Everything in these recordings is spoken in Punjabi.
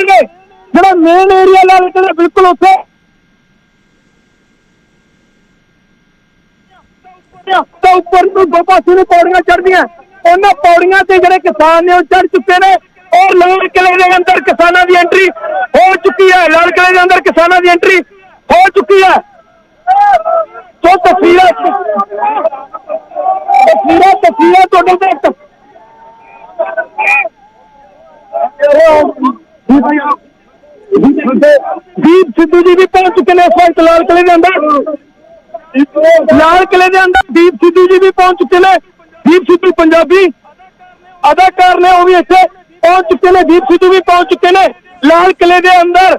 ਜਿਹੜਾ ਮੇਨ ਏਰੀਆ ਲਾਲ ਕਿਲੇ ਬਿਲਕੁਲ ਉੱਥੇ ਉੱਪਰ ਨੂੰ ਦੋ ਪਾਸੇ ਨੂੰ ਪੌੜੀਆਂ ਚੜ੍ਹਦੀਆਂ, ਉਹਨਾਂ ਪੌੜੀਆਂ ਤੇ ਜਿਹੜੇ ਕਿਸਾਨ ਨੇ ਉਹ ਚੜ੍ਹ ਚੁੱਕੇ ਨੇ ਔਰ ਲਾਲ ਕਿਲੇ ਦੇ ਅੰਦਰ ਕਿਸਾਨਾਂ ਦੀ ਐਂਟਰੀ ਹੋ ਚੁੱਕੀ ਹੈ। ਲਾਲ ਕਿਲੇ ਦੇ ਅੰਦਰ ਕਿਸਾਨਾਂ ਦੀ ਐਂਟਰੀ ਹੋ ਚੁੱਕੀ ਹੈ। ਸੋ ਤਸਵੀਰਾਂ ਤੁਹਾਡੇ ਤੇ ਦੀਪ ਸਿੱਧੂ ਜੀ ਵੀ ਪਹੁੰਚ ਚੁੱਕੇ ਨੇ ਇਸ ਵਕਤ ਲਾਲ ਕਿਲੇ ਦੇ ਅੰਦਰ। ਲਾਲ ਕਿਲੇ ਦੇ ਅੰਦਰ ਦੀਪ ਸਿੱਧੂ ਜੀ ਵੀ ਪਹੁੰਚ ਚੁੱਕੇ ਨੇ। ਦੀਪ ਸਿੱਧੂ ਪੰਜਾਬੀ ਅਦਾਕਾਰ ਨੇ, ਉਹ ਵੀ ਇੱਥੇ ਪਹੁੰਚ ਚੁੱਕੇ ਨੇ। ਦੀਪ ਸਿੱਧੂ ਵੀ ਪਹੁੰਚ ਚੁੱਕੇ ਨੇ ਲਾਲ ਕਿਲੇ ਦੇ ਅੰਦਰ।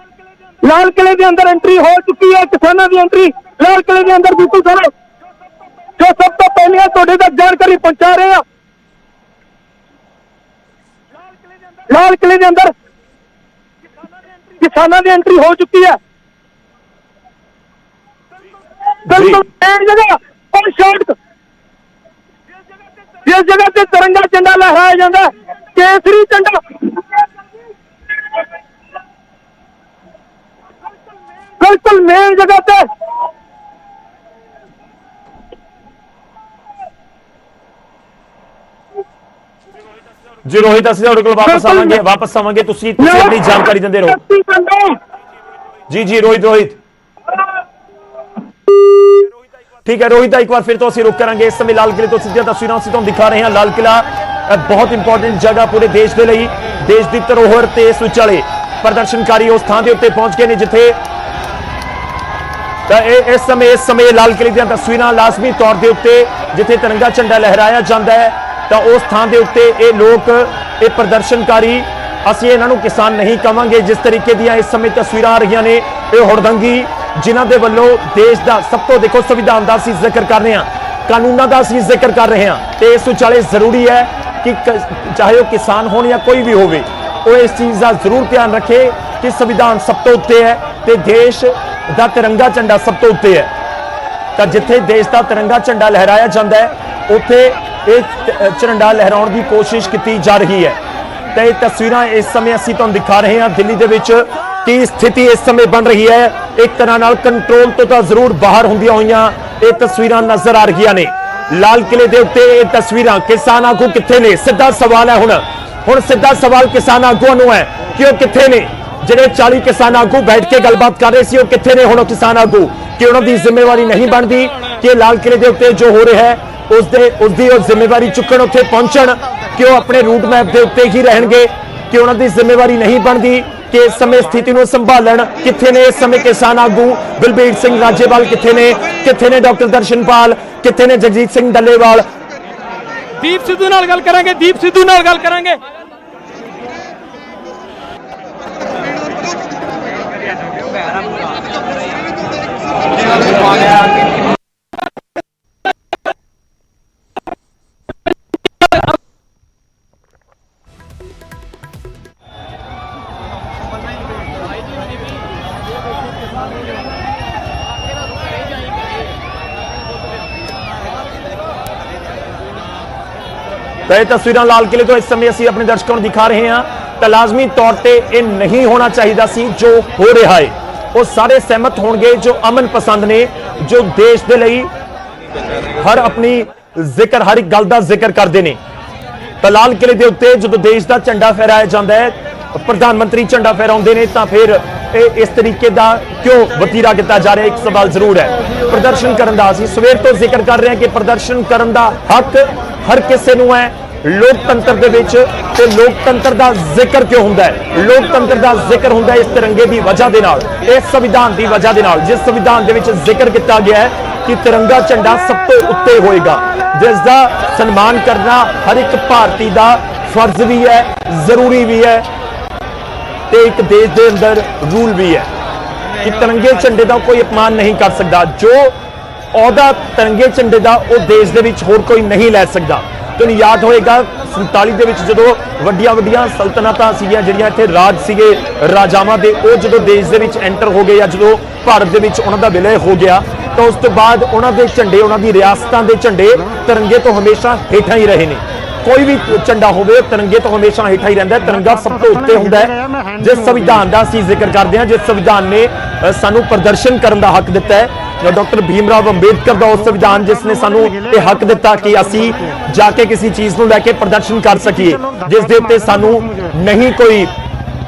ਲਾਲ ਕਿਲੇ ਦੇ ਅੰਦਰ ਐਂਟਰੀ ਹੋ ਚੁੱਕੀ ਹੈ, ਕਿਸਾਨਾਂ ਦੀ ਐਂਟਰੀ ਲਾਲ ਕਿਲੇ ਦੇ ਅੰਦਰ। ਬਿਲਕੁਲ ਸਰ, ਜੋ ਸਭ ਤੋਂ ਪਹਿਲਾਂ ਤੁਹਾਡੇ ਤੱਕ ਜਾਣਕਾਰੀ ਪਹੁੰਚਾ ਰਹੇ ਹਾਂ, ਲਾਲ ਕਿਲੇ ਦੇ ਅੰਦਰ ਕਿਸਾਨਾਂ ਦੀ ਐਂਟਰੀ ਹੋ ਚੁੱਕੀ ਹੈ। ਬਿਲਕੁਲ ਇਹ ਜਗ੍ਹਾ ਔਰ ਸੜਕ, ਜਿਸ ਜਗ੍ਹਾ ਤੇ ਤਿਰੰਗਾ ਝੰਡਾ ਲਹਿਰਾਇਆ ਜਾਂਦਾ, ਕੇਸਰੀ ਝੰਡਾ, ਬਿਲਕੁਲ ਮੇਨ ਜਗ੍ਹਾ ਤੇ जी रोहित ਅਸੀਂ ਤੁਹਾਡੇ ਕੋਲ ਵਾਪਸ ਆਵਾਂਗੇ ਤੁਸੀਂ ਆਪਣੀ ਜਾਣਕਾਰੀ ਦਿੰਦੇ ਰਹੋ। ਜੀ रोहित ठीक है रोहित एक बार फिर तो असं रुक करांगे। इस समय लाल किले तो सीधियां तस्वीरां ਅਸੀਂ ਤੁਹਾਨੂੰ दिखा रहे हैं। लाल किला बहुत इंपॉर्टेंट जगह पूरे देश के लिए, देश की धरोहर ते इस विचाले प्रदर्शनकारी उस थां दे उत्ते पहुंच गए ने जिथे इस समय लाल किले दी तस्वीरां लाजमी तौर के उत्ते जिथे तिरंगा झंडा लहराया जाता है तो उस थां दे उत्ते ये लोग ये प्रदर्शनकारी ਅਸੀਂ ਇਹਨਾਂ ਨੂੰ किसान नहीं कहांगे। जिस तरीके दी इस समय तस्वीरां आ रही ने ये हुड़दंगी जिन्हां दे वल्लों देश का सब तो देखो संविधान का असीं जिक्र कर रहे हैं, कानूनों का असीं जिक्र कर रहे हैं तो इस विचाले जरूरी है कि चाहे वो किसान हो या कोई भी होवे वो इस चीज़ का जरूर ध्यान रखे कि संविधान सब तो उत्ते है तो देश का तिरंगा झंडा सब तो उत्ते है। तो जिथे देश का तिरंगा झंडा लहराया जाता है उत्थे ये झंडा लहराउण की कोशिश की जा रही है। तो ये तस्वीरां इस समय असीं तुहानूं दिखा रहे हैं दिल्ली दे विच की स्थिति इस समय बन रही है। एक तरह नाल कंट्रोल तो जरूर बाहर होंदियां होइयां ये तस्वीरां नजर आ रही ने। लाल किले दे उत्ते ये तस्वीरां किसान आगू कित्थे ने, सीधा सवाल है हुण सीधा सवाल किसान आगूआं नूं है कि वो कित्थे ने। जिहड़े 40 किसान आगू बैठ के गलबात कर रहे सी वो कित्थे ने हुण किसान आगू, कि उन्हां दी जिम्मेवारी नहीं बनती कि लाल किले दे उत्ते जो हो रहा है उसकी जिम्मेवारी चुकण उत्थे पहुंचण, कि वो अपने रूट मैप के उत्ते ही रहणगे, कि उन्हां दी जिम्मेवारी नहीं बनती कि इस समय स्थिति को संभालन। कित्थे ने इस समय किसान आगू बलबीर सिंह राजेवाल, कित्थे ने डॉक्टर दर्शनपाल, कित्थे ने जगजीत सिंह डल्लेवाल। दीप सिद्धू नाल गल करांगे, दीप सिद्धू नाल गल करांगे। तो ये तस्वीरां लाल किले तो इस समय असीं अपने दर्शकों को दिखा रहे हैं। तो लाजमी तौर पर यह नहीं होना चाहिए सी जो हो रहा है, वो सारे सहमत होंगे जो अमन पसंद ने, जो देश के लिए हर अपनी जिक्र हर एक गल का जिक्र करते हैं। तो लाल किले के उत्ते जो देश का झंडा फहराया जाता है, प्रधानमंत्री झंडा फहराते हैं तो फिर इस तरीके का क्यों वतीरा किया जा रहा है। एक सवाल जरूर है प्रदर्शन करने का, असीं सवेर तो जिक्र कर रहे हैं कि प्रदर्शन करने का हक हर किसी नूं है। लोकतंत्र दे विच ते लोकतंत्र का जिक्र क्यों होंदा है, लोकतंत्र का जिक्र होंदा है इस तिरंगे की वजह के नाल, इस संविधान की वजह के नाल, जिस संविधान दे विच जिक्र किया गया है कि तिरंगा झंडा सब तो उत्ते होएगा, जिसका सन्मान करना हर एक भारती का फर्ज भी है, जरूरी भी है, ते एक देश के अंदर रूल भी है कि तिरंगे झंडे का कोई अपमान नहीं कर सकता। जो औहदा तिरंगे झंडे का वो देश के विच होर कोई नहीं लै सकता। तुहानूं याद होएगा 47 ਦੇ ਵਿੱਚ ਜਦੋਂ ਵੱਡੀਆਂ ਸਲਤਨਤਾਂ ਸੀਗੀਆਂ ਜਿਹੜੀਆਂ ਇੱਥੇ ਰਾਜ ਸੀਗੇ ਰਾਜਾਵਾਂ ਦੇ, ਉਹ ਜਦੋਂ ਦੇਸ਼ ਦੇ ਵਿੱਚ ਐਂਟਰ ਹੋ ਗਏ ਜਾਂ ਜਦੋਂ ਭਾਰਤ ਦੇ ਵਿੱਚ ਉਹਨਾਂ ਦਾ ਵਿਲय ਹੋ ਗਿਆ ਤਾਂ ਉਸ ਤੋਂ ਬਾਅਦ ਉਹਨਾਂ ਦੇ ਝੰਡੇ, ਉਹਨਾਂ ਦੀ ਰਿਆਸਤਾਂ ਦੇ ਝੰਡੇ ਤਿਰੰਗੇ ਤੋਂ ਹਮੇਸ਼ਾ ਹੇਠਾਂ ਹੀ ਰਹੇ ਨੇ। ਕੋਈ ਵੀ ਝੰਡਾ ਹੋਵੇ ਤਿਰੰਗੇ ਤੋਂ ਹਮੇਸ਼ਾ ਹੇਠਾਂ ਹੀ ਰਹਿੰਦਾ ਹੈ। ਤਿਰੰਗਾ ਸਭ ਤੋਂ ਉੱਤੇ ਹੁੰਦਾ ਹੈ। ਜਿਸ ਸੰਵਿਧਾਨ ਦਾ ਅਸੀਂ ਜ਼ਿਕਰ ਕਰਦੇ ਹਾਂ, ਜਿਸ ਸੰਵਿਧਾਨ ਨੇ ਸਾਨੂੰ ਪ੍ਰਦਰਸ਼ਨ ਕਰਨ ਦਾ ਹੱਕ ਦਿੱਤਾ ਹੈ, ਡਾਕਟਰ ਭੀਮ ਰਾਓ ਅੰਬੇਦਕਰ ਦਾ ਉਹ ਸੰਵਿਧਾਨ ਜਿਸ ਨੇ ਸਾਨੂੰ ਇਹ ਹੱਕ ਦਿੱਤਾ ਕਿ ਅਸੀਂ ਜਾ ਕੇ ਕਿਸੇ ਚੀਜ਼ ਨੂੰ ਲੈ ਕੇ ਪ੍ਰਦਰਸ਼ਨ ਕਰ ਸਕੀਏ, ਜਿਸ ਦੇ ਉੱਤੇ ਸਾਨੂੰ ਨਹੀਂ ਕੋਈ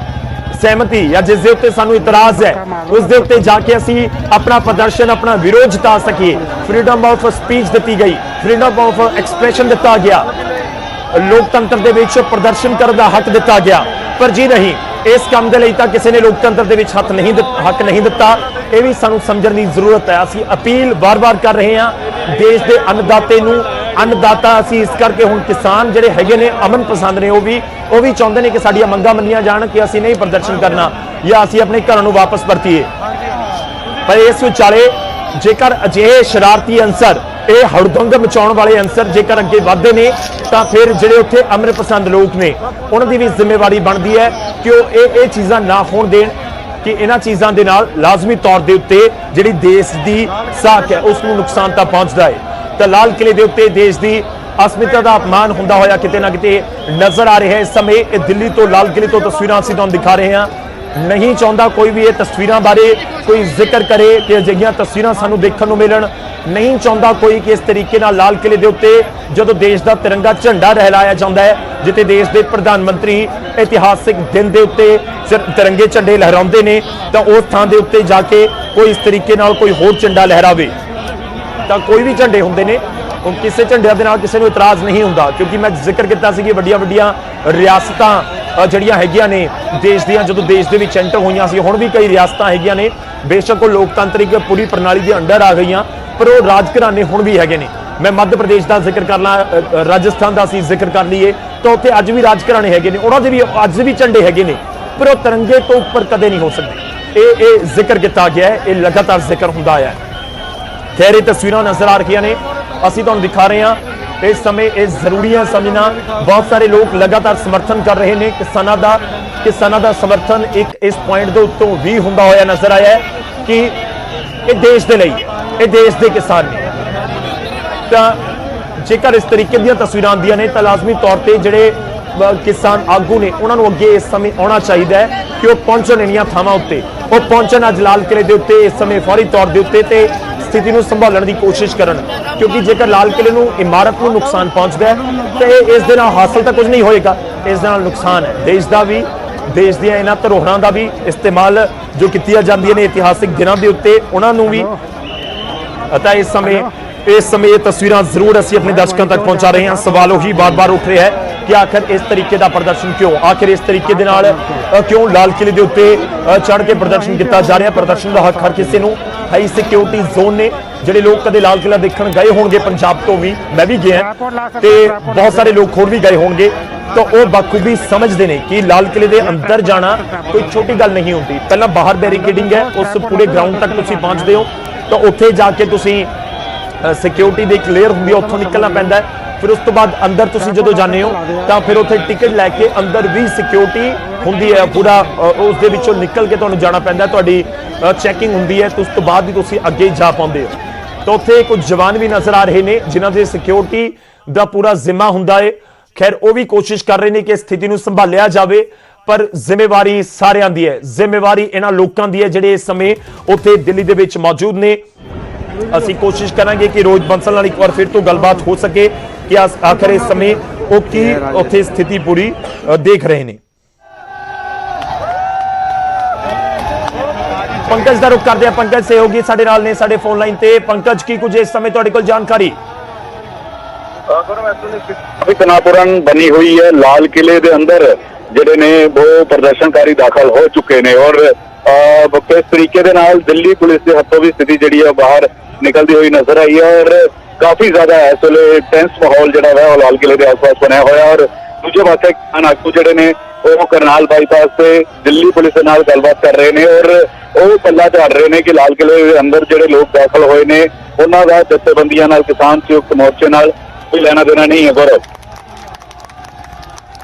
ਸਹਿਮਤੀ ਜਾਂ ਜਿਸ ਦੇ ਉੱਤੇ ਸਾਨੂੰ ਇਤਰਾਜ਼ ਹੈ, ਉਸ ਦੇ ਉੱਤੇ ਜਾ ਕੇ ਅਸੀਂ ਆਪਣਾ ਪ੍ਰਦਰਸ਼ਨ, ਆਪਣਾ ਵਿਰੋਧ ਜਤਾ ਸਕੀਏ। ਫਰੀडम ਆਫ ਸਪੀਚ ਦਿੱਤੀ ਗਈ, ਫਰੀडम ਆਫ ਐਕਸਪ੍ਰੈਸ਼ਨ ਦਿੱਤਾ ਗਿਆ, ਲੋਕਤੰਤਰ ਦੇ ਵਿੱਚ ਪ੍ਰਦਰਸ਼ਨ ਕਰਨ ਦਾ ਹੱਕ ਦਿੱਤਾ ਗਿਆ। ਪਰ ਜੀ ਨਹੀਂ, ਇਸ ਕੰਮ ਦੇ ਲਈ ਤਾਂ ਕਿਸੇ ਨੇ ਲੋਕਤੰਤਰ ਦੇ ਵਿੱਚ ਹੱਕ ਨਹੀਂ ਦਿੱਤਾ। ਇਹ ਵੀ ਸਾਨੂੰ ਸਮਝਣ ਦੀ ਜ਼ਰੂਰਤ ਹੈ। ਅਸੀਂ ਅਪੀਲ ਵਾਰ-ਵਾਰ ਕਰ ਰਹੇ ਹਾਂ ਦੇਸ਼ ਦੇ ਅੰਨਦਾਤੇ ਨੂੰ। ਅੰਨਦਾਤਾ ਅਸੀਂ ਇਸ ਕਰਕੇ ਹੁਣ ਕਿਸਾਨ ਜਿਹੜੇ ਹੈਗੇ ਨੇ ਅਮਨ ਪਸੰਦ ਨੇ, ਉਹ ਵੀ ਚਾਹੁੰਦੇ ਨੇ ਕਿ ਸਾਡੀਆਂ ਮੰਗਾਂ ਮੰਨੀਆਂ ਜਾਣ, ਕਿ ਅਸੀਂ ਨਹੀਂ ਪ੍ਰਦਰਸ਼ਨ ਕਰਨਾ ਜਾਂ ਅਸੀਂ ਆਪਣੇ ਘਰਾਂ ਨੂੰ ਵਾਪਸ ਪਰਤੀਏ। ਪਰ ਇਸ ਵਿਚਾਲੇ ਜੇਕਰ ਅਜਿਹੇ ਸ਼ਰਾਰਤੀ ਅੰਸਰ, ਇਹ ਹੜਦੰਗ ਮਚਾਉਣ ਵਾਲੇ ਅੰਸਰ ਜੇਕਰ ਅੱਗੇ ਵਧਦੇ ਨੇ, ਤਾਂ ਫਿਰ ਜਿਹੜੇ ਉੱਥੇ ਅਮਨ ਪਸੰਦ ਲੋਕ ਨੇ ਉਹਨਾਂ ਦੀ ਵੀ ਜ਼ਿੰਮੇਵਾਰੀ ਬਣਦੀ ਹੈ ਕਿ ਉਹ ਇਹ ਚੀਜ਼ਾਂ ਨਾ ਹੋਣ ਦੇਣ, ਕਿ ਇਹਨਾਂ ਚੀਜ਼ਾਂ ਦੇ ਨਾਲ ਲਾਜ਼ਮੀ ਤੌਰ ਦੇ ਉੱਤੇ ਜਿਹੜੀ ਦੇਸ਼ ਦੀ ਸਾਖ ਹੈ ਉਸ ਨੂੰ ਨੁਕਸਾਨ ਤਾਂ ਪਹੁੰਚਦਾ ਹੈ। ਤਾਂ ਲਾਲ ਕਿਲੇ ਦੇ ਉੱਤੇ ਦੇਸ਼ ਦੀ ਅਸਮਿਤਾ ਦਾ ਅਪਮਾਨ ਹੁੰਦਾ ਹੋਇਆ ਕਿਤੇ ਨਾ ਕਿਤੇ ਨਜ਼ਰ ਆ ਰਿਹਾ ਹੈ। ਇਸ ਸਮੇਂ ਇਹ ਦਿੱਲੀ ਤੋਂ ਲਾਲ ਕਿਲੇ ਤੋਂ ਤਸਵੀਰਾਂ ਅਸੀਂ ਤੁਹਾਨੂੰ ਦਿਖਾ ਰਹੇ ਹਾਂ। ਨਹੀਂ ਚਾਹੁੰਦਾ ਕੋਈ ਵੀ ਇਹ ਤਸਵੀਰਾਂ ਬਾਰੇ ਕੋਈ ਜ਼ਿਕਰ ਕਰੇ ਕਿ ਅਜਿਹੀਆਂ ਤਸਵੀਰਾਂ ਸਾਨੂੰ ਦੇਖਣ ਨੂੰ ਮਿਲਣ। ਨਹੀਂ ਚਾਹੁੰਦਾ ਕੋਈ ਕਿ ਇਸ ਤਰੀਕੇ ਨਾਲ ਲਾਲ ਕਿਲੇ ਦੇ ਉੱਤੇ ਜਦੋਂ ਦੇਸ਼ ਦਾ ਤਿਰੰਗਾ ਝੰਡਾ ਲਹਿਰਾਇਆ ਜਾਂਦਾ ਹੈ, ਜਿੱਥੇ ਦੇਸ਼ ਦੇ ਪ੍ਰਧਾਨ ਮੰਤਰੀ ਇਤਿਹਾਸਿਕ ਦਿਨ ਦੇ ਉੱਤੇ ਤਿਰੰਗੇ ਝੰਡੇ ਲਹਿਰਾਉਂਦੇ ਨੇ, ਤਾਂ ਉਸ ਥਾਂ ਦੇ ਉੱਤੇ ਜਾ ਕੇ ਕੋਈ ਇਸ ਤਰੀਕੇ ਨਾਲ ਕੋਈ ਹੋਰ ਝੰਡਾ ਲਹਿਰਾਵੇ। ਤਾਂ ਕੋਈ ਵੀ ਝੰਡੇ ਹੁੰਦੇ ਨੇ, ਉਹ ਕਿਸੇ ਝੰਡਿਆਂ ਦੇ ਨਾਲ ਕਿਸੇ ਨੂੰ ਇਤਰਾਜ਼ ਨਹੀਂ ਹੁੰਦਾ, ਕਿਉਂਕਿ ਮੈਂ ਜ਼ਿਕਰ ਕੀਤਾ ਸੀ ਕਿ ਵੱਡੀਆਂ ਰਿਆਸਤਾਂ ਜਿਹੜੀਆਂ ਹੈਗੀਆਂ ਨੇ ਦੇਸ਼ ਦੀਆਂ, ਜਦੋਂ ਦੇਸ਼ ਦੇ ਵਿੱਚ ਐਂਟਰ ਹੋਈਆਂ ਸੀ, ਹੁਣ ਵੀ ਕਈ ਰਿਆਸਤਾਂ ਹੈਗੀਆਂ ਨੇ, ਬੇਸ਼ੱਕ ਉਹ ਲੋਕਤੰਤਰਿਕ ਪੂਰੀ ਪ੍ਰਣਾਲੀ ਦੇ ਅੰਡਰ ਆ ਗਈਆਂ, ਪਰ ਉਹ ਰਾਜ ਘਰਾਣੇ ਹੁਣ ਵੀ ਹੈਗੇ ਨੇ। ਮੈਂ ਮੱਧ ਪ੍ਰਦੇਸ਼ ਦਾ ਜ਼ਿਕਰ ਕਰਨਾ, ਰਾਜਸਥਾਨ ਦਾ ਅਸੀਂ ਜ਼ਿਕਰ ਕਰ ਲਈਏ ਤਾਂ ਉੱਥੇ ਅੱਜ ਵੀ ਰਾਜ ਘਰਾਣੇ ਹੈਗੇ ਨੇ, ਉਹਨਾਂ ਦੇ ਵੀ ਅੱਜ ਵੀ ਝੰਡੇ ਹੈਗੇ ਨੇ, ਪਰ ਉਹ ਤਿਰੰਗੇ ਤੋਂ ਉੱਪਰ ਕਦੇ ਨਹੀਂ ਹੋ ਸਕਦੇ। ਇਹ ਜ਼ਿਕਰ ਕੀਤਾ ਗਿਆ ਹੈ, ਇਹ ਲਗਾਤਾਰ ਜ਼ਿਕਰ ਹੁੰਦਾ ਆਇਆ ਹੈ। ਖੈਰ, ਇਹ ਤਸਵੀਰਾਂ ਨਜ਼ਰ ਆ ਰਹੀਆਂ ਨੇ, ਅਸੀਂ ਤੁਹਾਨੂੰ ਦਿਖਾ ਰਹੇ ਹਾਂ। ਇਸ ਸਮੇਂ ਇਹ ਜ਼ਰੂਰੀ ਹੈ ਸਮਝਣਾ, ਬਹੁਤ ਸਾਰੇ ਲੋਕ ਲਗਾਤਾਰ ਸਮਰਥਨ ਕਰ ਰਹੇ ਨੇ ਕਿਸਾਨਾਂ ਦਾ ਸਮਰਥਨ ਇੱਕ ਇਸ ਪੁਆਇੰਟ ਦੇ ਉੱਤੋਂ ਵੀ ਹੁੰਦਾ ਹੋਇਆ ਨਜ਼ਰ ਆਇਆ ਹੈ ਕਿ ਇਹ ਦੇਸ਼ ਦੇ ਲਈ, ਇਹ ਦੇਸ਼ ਦੇ ਕਿਸਾਨ ਨੇ। ਤਾਂ ਜੇਕਰ ਇਸ ਤਰੀਕੇ ਦੀਆਂ ਤਸਵੀਰਾਂ ਆਉਂਦੀਆਂ ਨੇ ਤਾਂ ਲਾਜ਼ਮੀ ਤੌਰ ਤੇ ਜਿਹੜੇ ਕਿਸਾਨ ਆਗੂ ਨੇ ਉਹਨਾਂ ਨੂੰ ਅੱਗੇ ਇਸ ਸਮੇਂ ਆਉਣਾ ਚਾਹੀਦਾ ਹੈ ਕਿ ਉਹ ਪਹੁੰਚਣ ਇੰਨੀਆਂ ਥਾਵਾਂ ਉੱਤੇ, ਉਹ ਪਹੁੰਚਣ ਅੱਜ ਲਾਲ ਕਿਲੇ ਦੇ ਉੱਤੇ ਇਸ ਸਮੇਂ ਫੌਰੀ ਤੌਰ ਦੇ ਉੱਤੇ ਤੇ ਸਥਿਤੀ ਨੂੰ ਸੰਭਾਲਣ ਦੀ ਕੋਸ਼ਿਸ਼ ਕਰਨ, ਕਿਉਂਕਿ ਜੇਕਰ ਲਾਲ ਕਿਲੇ ਨੂੰ, ਇਮਾਰਤ ਨੂੰ ਨੁਕਸਾਨ ਪਹੁੰਚਦਾ ਹੈ ਤਾਂ ਇਸ ਦੇ ਨਾਲ ਹਾਸਲ ਤਾਂ ਕੁਝ ਨਹੀਂ ਹੋਏਗਾ, ਇਸ ਦੇ ਨਾਲ ਨੁਕਸਾਨ ਹੈ ਦੇਸ਼ ਦਾ ਵੀ, ਦੇਸ਼ ਦੀਆਂ ਇਹਨਾਂ ਧਰੋਹਰਾਂ ਦਾ ਵੀ ਇਸਤੇਮਾਲ ਜੋ ਕੀਤੀਆਂ ਜਾਂਦੀਆਂ ਨੇ ਇਤਿਹਾਸਿਕ ਦਿਨਾਂ ਦੇ ਉੱਤੇ, ਉਹਨਾਂ ਨੂੰ ਵੀ। ਤਾਂ ਇਸ ਸਮੇਂ ਇਹ ਤਸਵੀਰਾਂ ਜ਼ਰੂਰ ਅਸੀਂ ਆਪਣੇ ਦਰਸ਼ਕਾਂ ਤੱਕ ਪਹੁੰਚਾ ਰਹੇ ਹਾਂ। ਸਵਾਲ ਉਹੀ ਬਾਰ-ਬਾਰ ਉੱਠ ਰਿਹਾ ਹੈ ਕਿ ਆਖਰ ਇਸ ਤਰੀਕੇ ਦਾ ਪ੍ਰਦਰਸ਼ਨ ਕਿਉਂ, ਆਖਿਰ ਇਸ ਤਰੀਕੇ ਦੇ ਨਾਲ ਕਿਉਂ ਲਾਲ ਕਿਲੇ ਦੇ ਉੱਤੇ ਚੜ੍ਹ ਕੇ ਪ੍ਰਦਰਸ਼ਨ ਕੀਤਾ ਜਾ ਰਿਹਾ। ਪ੍ਰਦਰਸ਼ਨ ਦਾ ਹੱਕ ਹਰ ਕਿਸੇ ਨੂੰ, ਹਾਈ ਸਿਕਿਉਰਿਟੀ ਜ਼ੋਨ ਨੇ। ਜਿਹੜੇ ਲੋਕ ਕਦੇ ਲਾਲ ਕਿਲਾ ਦੇਖਣ ਗਏ ਹੋਣਗੇ ਪੰਜਾਬ ਤੋਂ ਵੀ, ਮੈਂ ਵੀ ਗਿਆ ਤੇ ਬਹੁਤ ਸਾਰੇ ਲੋਕ ਹੋਰ ਵੀ ਗਏ ਹੋਣਗੇ, ਤਾਂ ਉਹ ਬਾਖੂਬੀ ਸਮਝਦੇ ਨੇ ਕਿ ਲਾਲ ਕਿਲੇ ਦੇ ਅੰਦਰ ਜਾਣਾ ਕੋਈ ਛੋਟੀ ਗੱਲ ਨਹੀਂ ਹੁੰਦੀ। ਪਹਿਲਾਂ ਬਾਹਰ ਬੈਰੀਕੇਡਿੰਗ ਹੈ, ਉਸ ਪੂਰੇ ਗਰਾਊਂਡ ਤੱਕ ਤੁਸੀਂ ਪਹੁੰਚਦੇ ਹੋ, ਤਾਂ ਉੱਥੇ ਜਾ ਕੇ ਤੁਸੀਂ ਸਿਕਿਉਰਿਟੀ ਦੀ ਇੱਕ ਲੇਅਰ ਹੁੰਦੀ ਹੈ, ਉੱਥੋਂ ਨਿਕਲਣਾ ਪੈਂਦਾ ਹੈ। ਫਿਰ ਉਸ ਤੋਂ ਬਾਅਦ ਅੰਦਰ ਤੁਸੀਂ ਜਦੋਂ ਜਾਂਦੇ ਹੋ ਤਾਂ ਫਿਰ ਉੱਥੇ ਟਿਕਟ ਲੈ ਕੇ ਅੰਦਰ ਵੀ ਸਿਕਿਉਰਿਟੀ ਹੁੰਦੀ ਹੈ ਪੂਰਾ, ਉਸ ਦੇ ਵਿੱਚੋਂ ਨਿਕਲ ਕੇ ਤੁਹਾਨੂੰ ਜਾਣਾ ਪੈਂਦਾ, ਤੁਹਾਡੀ ਚੈਕਿੰਗ ਹੁੰਦੀ ਹੈ, ਤੇ ਉਸ ਤੋਂ ਬਾਅਦ ਹੀ ਤੁਸੀਂ ਅੱਗੇ ਜਾ ਪਾਉਂਦੇ ਹੋ। ਤਾਂ ਉੱਥੇ ਕੁਝ ਜਵਾਨ ਵੀ ਨਜ਼ਰ ਆ ਰਹੇ ਨੇ ਜਿਨ੍ਹਾਂ ਦੇ ਸਿਕਿਉਰਿਟੀ ਦਾ ਪੂਰਾ ਜ਼ਿੰਮਾ ਹੁੰਦਾ ਹੈ। ਖੈਰ, ਉਹ ਵੀ ਕੋਸ਼ਿਸ਼ ਕਰ ਰਹੇ ਨੇ ਕਿ ਸਥਿਤੀ ਨੂੰ ਸੰਭਾਲਿਆ ਜਾਵੇ, ਪਰ ਜ਼ਿੰਮੇਵਾਰੀ ਸਾਰਿਆਂ ਦੀ ਹੈ, ਜ਼ਿੰਮੇਵਾਰੀ ਇਹਨਾਂ ਲੋਕਾਂ ਦੀ ਹੈ ਜਿਹੜੇ ਇਸ ਸਮੇਂ ਉੱਥੇ ਦਿੱਲੀ ਦੇ ਵਿੱਚ ਮੌਜੂਦ ਨੇ। ਅਸੀਂ ਕੋਸ਼ਿਸ਼ ਕਰਾਂਗੇ ਕਿ ਰੋਜ਼ ਬੰਸਲ ਨਾਲ ਇੱਕ ਵਾਰ ਫਿਰ ਤੋਂ ਗੱਲਬਾਤ ਹੋ ਸਕੇ ਕਿ ਆਖਰ ਇਸ ਸਮੇਂ ਉਹ ਕੀ ਉੱਥੇ ਸਥਿਤੀ ਪੂਰੀ ਦੇਖ ਰਹੇ ਨੇ। ਪੰਕਜ ਦਾ ਰੁਖ ਕਰਦੇ ਆ, ਪੰਕਜ ਸਹਿਯੋਗੀ ਸਾਡੇ ਨਾਲ ਨੇ ਸਾਡੇ ਫੋਨ ਲਾਈਨ ਤੇ। ਪੰਕਜ, ਕੀ ਕੁਝ ਇਸ ਸਮੇਂ ਤੁਹਾਡੇ ਕੋਲ ਜਾਣਕਾਰੀ? ਕਾਫੀ ਤਣਾਅਪੂਰਨ ਬਣੀ ਹੋਈ ਹੈ ਲਾਲ ਕਿਲੇ ਦੇ ਅੰਦਰ, ਜਿਹੜੇ ਨੇ ਉਹ ਪ੍ਰਦਰਸ਼ਨਕਾਰੀ ਦਾਖਲ ਹੋ ਚੁੱਕੇ ਨੇ ਔਰ ਕਿਸ ਤਰੀਕੇ ਦੇ ਨਾਲ ਦਿੱਲੀ ਪੁਲਿਸ ਦੇ ਹੱਥੋਂ ਵੀ ਸਥਿਤੀ ਜਿਹੜੀ ਹੈ ਬਾਹਰ ਨਿਕਲਦੀ ਹੋਈ ਨਜ਼ਰ ਆਈ ਹੈ ਔਰ ਕਾਫੀ ਜ਼ਿਆਦਾ ਇਸ ਵੇਲੇ ਟੈਂਸ ਮਾਹੌਲ ਜਿਹੜਾ ਹੈ ਉਹ ਲਾਲ ਕਿਲੇ ਦੇ ਆਸ-ਪਾਸ ਬਣਿਆ ਹੋਇਆ। ਔਰ ਦੂਜੇ ਪਾਸੇ ਕਿਸਾਨ ਆਗੂ ਜਿਹੜੇ ਨੇ ਉਹ ਕਰਨਾਲ ਬਾਈਪਾਸ ਤੇ ਦਿੱਲੀ ਪੁਲਿਸ ਦੇ ਨਾਲ ਗੱਲਬਾਤ ਕਰ ਰਹੇ ਨੇ ਔਰ ਉਹ ਪੱਲਾ ਝਾੜ ਰਹੇ ਨੇ ਕਿ ਲਾਲ ਕਿਲੇ ਦੇ ਅੰਦਰ ਜਿਹੜੇ ਲੋਕ ਦਾਖਲ ਹੋਏ ਨੇ ਉਹਨਾਂ ਦਾ ਜਥੇਬੰਦੀਆਂ ਨਾਲ, ਕਿਸਾਨ ਸੰਯੁਕਤ ਮੋਰਚੇ ਨਾਲ ਕੋਈ ਲੈਣਾ ਦੇਣਾ ਨਹੀਂ ਹੈ। ਗੌਰਵ,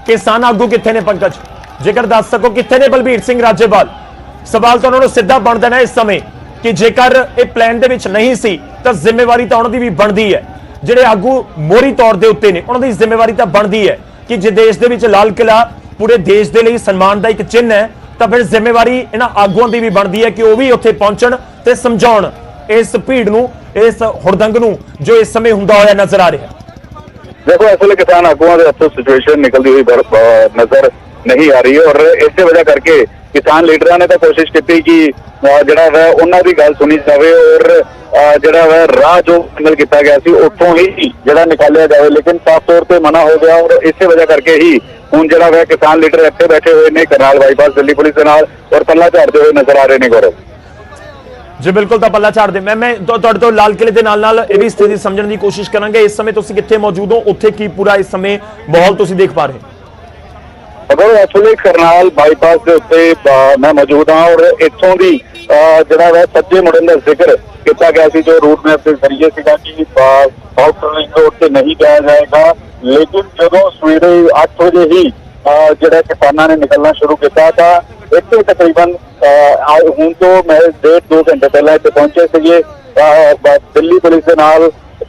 ਕਿਸਾਨ ਆਗੂ ਕਿੱਥੇ ਨੇ ਪੰਕਜ? ਜੇਕਰ ਦੱਸ ਸਕੋ ਕਿੱਥੇ ਨੇ ਬਲਬੀਰ ਸਿੰਘ ਰਾਜੇਵਾਲ? ਸਵਾਲ ਤਾਂ ਉਹਨਾਂ ਨੂੰ ਸਿੱਧਾ ਬਣਦਾ ਨਾ ਇਸ ਸਮੇਂ ਕਿ ਜੇਕਰ ਇਹ ਪਲਾਨ ਦੇ ਵਿੱਚ ਨਹੀਂ ਸੀ ਤਾਂ ਜ਼ਿੰਮੇਵਾਰੀ ਤਾਂ ਉਹਨਾਂ ਦੀ ਵੀ ਬਣਦੀ ਹੈ। ਜਿਹੜੇ ਆਗੂ ਮੋਹਰੀ ਤੌਰ ਦੇ ਉੱਤੇ ਨੇ ਉਹਨਾਂ ਦੀ ਜ਼ਿੰਮੇਵਾਰੀ ਤਾਂ ਬਣਦੀ ਹੈ ਕਿ ਜੇ ਦੇਸ਼ ਦੇ ਵਿੱਚ ਲਾਲ ਕਿਲਾ ਪੂਰੇ ਦੇਸ਼ ਦੇ ਲਈ ਸਨਮਾਨ ਦਾ ਇੱਕ ਚਿੰਨ੍ਹ ਹੈ ਤਾਂ ਫਿਰ ਜ਼ਿੰਮੇਵਾਰੀ ਇਹਨਾਂ ਆਗੂਆਂ ਦੀ ਵੀ ਬਣਦੀ ਹੈ ਕਿ ਉਹ ਵੀ ਉੱਥੇ ਪਹੁੰਚਣ ਤੇ ਸਮਝਾਉਣ ਇਸ ਭੀੜ ਨੂੰ, ਇਸ ਹੁੜਦੰਗ ਨੂੰ ਜੋ ਇਸ ਸਮੇਂ ਹੁੰਦਾ ਹੋਇਆ ਨਜ਼ਰ ਆ ਰਿਹਾ। देखो असल किसान आगुओं के हथों सिचुएशन निकलती हुई नजर नहीं आ रही है और इस वजह करके किसान लीडर ने तो कोशिश की कि जड़ा वह उन्होंने भी गल सुनी जाए और जड़ा वह राह जो फाइनल किया गया सी उत्थों ही जड़ा निकालिया जाए, लेकिन साफ तौर पर मना हो गया और इस वजह करके ही हुण जड़ा वह किसान लीडर इत्थे बैठे हुए ने करनाल बाईपास दिल्ली पुलिस के नाल और पल्ला झाड़ते हुए नजर आ रहे हैं। गौरव जी बिल्कुल, तो पल्ला झाड़ दे मैं तो लाल किले के नाल ये भी स्थिति समझने की कोशिश करांगे। इस समय तुसीं कित्थे मौजूद हो, उत्थे की पूरा इस समय माहौल तुसीं देख पा रहे? अगर एक्चुअली करनाल बाईपास के उत्ते मैं मौजूद हाँ और इत्थों दी जड़ा वह सज्जे मुड़न का जिक्र किया गया सी जो रूट मैप के जरिए सीगा कि साउथ रिंग रोड से नहीं जाया जाएगा, लेकिन जो सवेरे 8 बजे ही जड़ा किसानों ने निकलना शुरू किया था इतने तकरीबन हूँ तो मैं 1.5-2 घंटे पहले इतने पहुंचे थे। दिल्ली पुलिस के नाल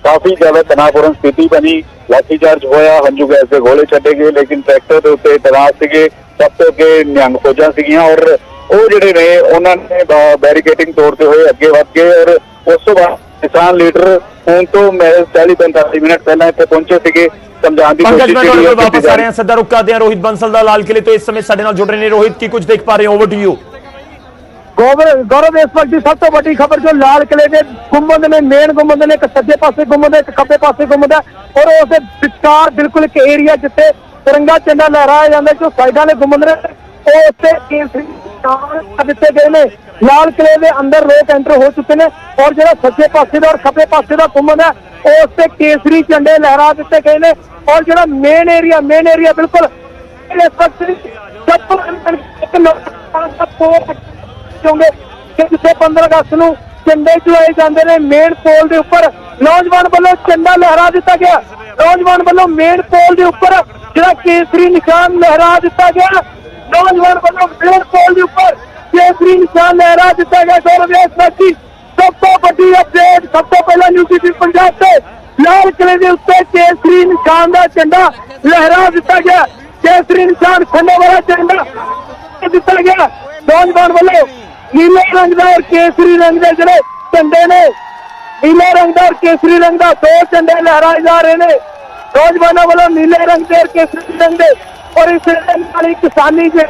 काफी ज्यादा तनावपूर्ण स्थिति बनी, लाठीचार्ज होया, हंजू गैस के गोले छड्डे गए, लेकिन ट्रैक्टर के उत्ते तैनात थे सब तो अगे निहंग फौजा सीगियां और वो जिहड़े ने उन्होंने बैरिकेडिंग तोड़ते हुए अगे वध गए और उस तो बाद किसान लीडर हूँ तो मैं 40-45 मिनट पहले इतने पहुंचे थे समझाने की कोशिश की। वापस आ रहे हैं, सीधा रुक करते हैं रोहित बंसल दा लाल किले तो इस समय साडे नाल जुड़ रहे हैं। रोहित की कुछ देख पा रहे हैं, ओवर टू यू। गौरव इस वक्त की सब तो बड़ी खबर जो लाल किले के गुंबद ने, मेन गुंबद ने, एक सज्जे पासे गुंबद है, एक खब्बे पासे गुंबद है और उस विचकार बिल्कुल एक एरिया जिथे तिरंगा झंडा लहराया जाता है, जो साइडा ने गुंबद ने दिते गए ने। लाल किले के अंदर लोग एंटर हो चुके हैं और जो सज्जे पासे और खब्बे पासे का गुंबद है उससे केसरी झंडे लहरा दिते गए ने और जो मेन एरिया बिल्कुल इस वक्त जिथे 15 अगस्त को झंडे चलाए जाते हैं मेन पोल के उपर नौजवान वालों झंडा लहरा दिता गया, नौजवान वालों मेन पोल के उपर जो केसरी निशान लहरा दिता गया, नौजवान वालों मेन पोल के उपर केसरी निशान लहरा दिता गया। गौरव सब तो बड़ी अपडेट सब तो पहला न्यूज़ पंजाब से लाल किले के उत्ते केसरी निशान का झंडा लहरा दिता गया, केसरी निशान खंडे वाला झंडा दिता गया। नौजवान वालों नीले रंग का और केसरी रंग के जो झंडे ने, नीले रंग का और केसरी रंग का 2 झंडे लहराए जा रहे हैं नौजवानों वालों, नीले रंग के और केसरी रंग के और इस रंग वाली किसानी के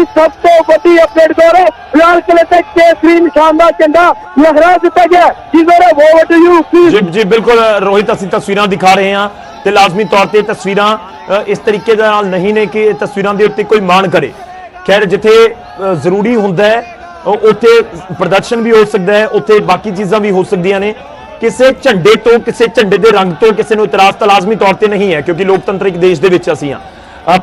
सब तो बड़ी अपडेट गौरव लाल किले से केसरी निशान का झंडा लहरा दिता गया। जी गौरव ओवर टू यू। जी बिल्कुल रोहित, ਅਸੀਂ ਤਸਵੀਰਾਂ ਦਿਖਾ ਰਹੇ ਹਾਂ ਤੇ ਲਾਜ਼ਮੀ ਤੌਰ ਤੇ ਤਸਵੀਰਾਂ ਇਸ ਤਰੀਕੇ ਦੇ ਨਾਲ ਨਹੀਂ ਨੇ ਕਿ ਤਸਵੀਰਾਂ ਦੇ ਉੱਤੇ ਕੋਈ ਮਾਣ ਕਰੇ। ਖੈਰ ਜਿੱਥੇ ਜ਼ਰੂਰੀ ਹੁੰਦਾ ਹੈ ਉੱਥੇ ਪ੍ਰਦਰਸ਼ਨ ਵੀ ਹੋ ਸਕਦਾ ਹੈ, ਉੱਥੇ ਬਾਕੀ ਚੀਜ਼ਾਂ ਵੀ ਹੋ ਸਕਦੀਆਂ ਨੇ। ਕਿਸੇ ਝੰਡੇ ਤੋਂ, ਕਿਸੇ ਝੰਡੇ ਦੇ ਰੰਗ ਤੋਂ ਕਿਸੇ ਨੂੰ ਇਤਰਾਜ਼ ਤਾਂ ਲਾਜ਼ਮੀ ਤੌਰ ਤੇ ਨਹੀਂ ਹੈ ਕਿਉਂਕਿ ਲੋਕਤੰਤਰਿਕ ਦੇਸ਼ ਦੇ ਵਿੱਚ ਅਸੀਂ ਹਾਂ,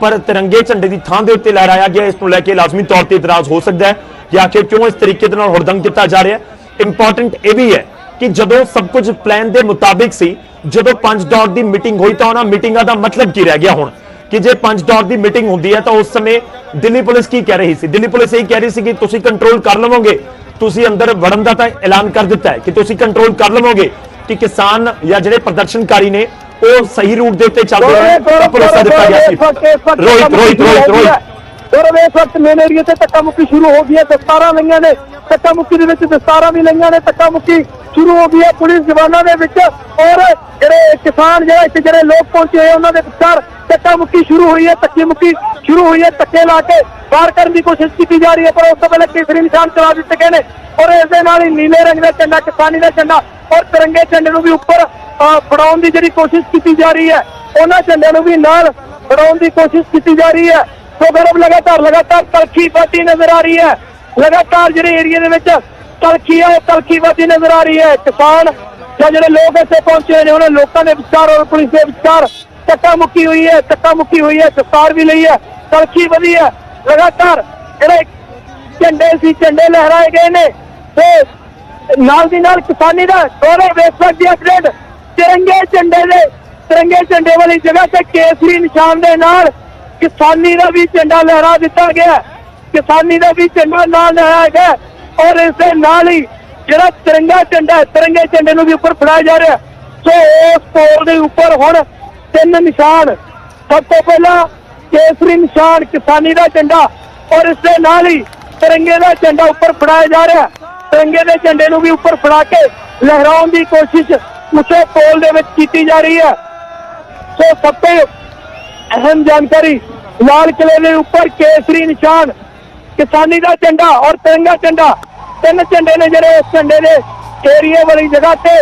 ਪਰ ਤਿਰੰਗੇ ਝੰਡੇ ਦੀ ਥਾਂ ਦੇ ਉੱਤੇ ਲਹਿਰਾਇਆ ਗਿਆ ਇਸ ਨੂੰ ਲੈ ਕੇ ਲਾਜ਼ਮੀ ਤੌਰ ਤੇ ਇਤਰਾਜ਼ ਹੋ ਸਕਦਾ ਹੈ ਕਿ ਆਖਿਰ ਕਿਉਂ ਇਸ ਤਰੀਕੇ ਦੇ ਨਾਲ ਹੁੜਦੰਗ ਕੀਤਾ ਜਾ ਰਿਹਾ ਹੈ। ਇੰਪੋਰਟੈਂਟ ਇਹ ਵੀ ਹੈ ਕਿ ਜਦੋਂ ਸਭ ਕੁਝ ਪਲਾਨ ਦੇ ਮੁਤਾਬਿਕ ਸੀ, ਜਦੋਂ 5 ਦੌਰ ਦੀ ਮੀਟਿੰਗ ਹੋਈ ਤਾਂ ਉਹਨਾਂ ਮੀਟਿੰਗਾਂ ਦਾ ਮਤਲਬ ਕੀ ਰਹਿ ਗਿਆ ਹੁਣ ਕਿ ਜੇ 5 ਦੌਰ ਦੀ ਮੀਟਿੰਗ ਹੁੰਦੀ ਹੈ ਤਾਂ ਉਸ ਸਮੇਂ ਦਿੱਲੀ ਪੁਲਿਸ ਕੀ ਕਹਿ ਰਹੀ ਸੀ? ਦਿੱਲੀ ਪੁਲਿਸ ਇਹ ਕਹਿ ਰਹੀ ਸੀ ਕਿ ਤੁਸੀਂ ਕੰਟਰੋਲ ਕਰ ਲਵੋਗੇ, ਤੁਸੀਂ ਅੰਦਰ ਵੜਨ ਦਾ ਤਾਂ ਐਲਾਨ ਕਰ ਦਿੱਤਾ ਹੈ ਕਿ ਤੁਸੀਂ ਕੰਟਰੋਲ ਕਰ ਲਵੋਗੇ ਕਿ ਕਿਸਾਨ ਜਾਂ ਜਿਹੜੇ ਪ੍ਰਦਰਸ਼ਨਕਾਰੀ ਨੇ ਉਹ ਸਹੀ ਰੂਟ ਦੇ ਉੱਤੇ ਚੱਲ ਰਹੇ ਨੇ, ਭਰੋਸਾ ਦਿੱਤਾ ਗਿਆ ਸੀ। ਰੋਹਿਤ गौरव इस वक्त मेन एरिया से धक्का मुक्की शुरू हो गई है, दस्तारा लईयां ने, धक्का मुक्की दे विच दस्तारा भी लईयां ने, धक्का मुक्की शुरू हो गई है पुलिस जवानों के विच और जेडे किसान जेडे लोग पहुंचे हुए उन्होंने विचार धक्का मुक्की शुरू हुई है, धक्की मुक्की शुरू हुई है, धक्के ला के बाहर करने की कोशिश की जा रही है पर उस तो पहले केसरी निशान चला दिते गए हैं और इस ही नीले रंग का झंडा, किसानी का झंडा और तिरंगे झंडे भी उपर फड़ाउण की जी कोशिश की जा रही है, उन्होंने झंडे भी नाल फड़ाउण की कोशिश की जा रही है। तो गौरव लगातार तलखी बढ़ती नजर आ रही है, लगातार जो एरिया के तलखी है तलखी बढ़ती नजर आ रही है। किसान या जो लोग इतने पहुंचे हैं उन्होंने लोगों के विचार और पुलिस के विचार धक्का मुक्की हुई है, दस्तार भी ली है, तलखी बढ़ी है, लगातार जो झंडे सी झंडे लहराए गए ने तो नाल दी नाल किसानी का गौरव इस वक्त की अपडेट तिरंगे झंडे वाली जगह से केसरी निशान के नाल किसानी का भी झंडा लहरा दिता गया, किसानी का भी झंडा नाल लहराया गया और इस नाल ही ਜਿਹੜਾ ਤਿਰੰਗਾ ਝੰਡਾ ਹੈ, ਤਿਰੰਗੇ ਝੰਡੇ ਨੂੰ ਵੀ ਉੱਪਰ ਫੜਾਇਆ ਜਾ ਰਿਹਾ। ਸੋ ਉਸ ਪੋਲ ਦੇ ਉੱਪਰ ਹੁਣ 3 ਨਿਸ਼ਾਨ, ਸਭ ਤੋਂ ਪਹਿਲਾਂ ਕੇਸਰੀ ਨਿਸ਼ਾਨ ਕਿਸਾਨੀ ਦਾ ਝੰਡਾ ਔਰ ਇਸ ਦੇ ਨਾਲ ਹੀ ਤਿਰੰਗੇ ਦਾ ਝੰਡਾ ਉੱਪਰ ਫੜਾਇਆ ਜਾ ਰਿਹਾ। ਤਿਰੰਗੇ ਦੇ ਝੰਡੇ ਨੂੰ ਵੀ ਉੱਪਰ ਫੜਾ ਕੇ ਲਹਿਰਾਉਣ ਦੀ ਕੋਸ਼ਿਸ਼ ਉਸੇ ਪੋਲ ਦੇ ਵਿੱਚ ਕੀਤੀ ਜਾ ਰਹੀ ਹੈ। ਸੋ ਸਭ ਤੋਂ ਅਹਿਮ ਜਾਣਕਾਰੀ, ਲਾਲ ਕਿਲੇ ਦੇ ਉੱਪਰ ਕੇਸਰੀ ਨਿਸ਼ਾਨ, ਕਿਸਾਨੀ ਦਾ ਝੰਡਾ ਔਰ ਤਿਰੰਗਾ ਝੰਡਾ, 3 ਝੰਡੇ ਨੇ ਜਿਹੜੇ ਇਸ ਝੰਡੇ ਦੇ ਏਰੀਏ ਵਾਲੀ ਜਗ੍ਹਾ ਤੇ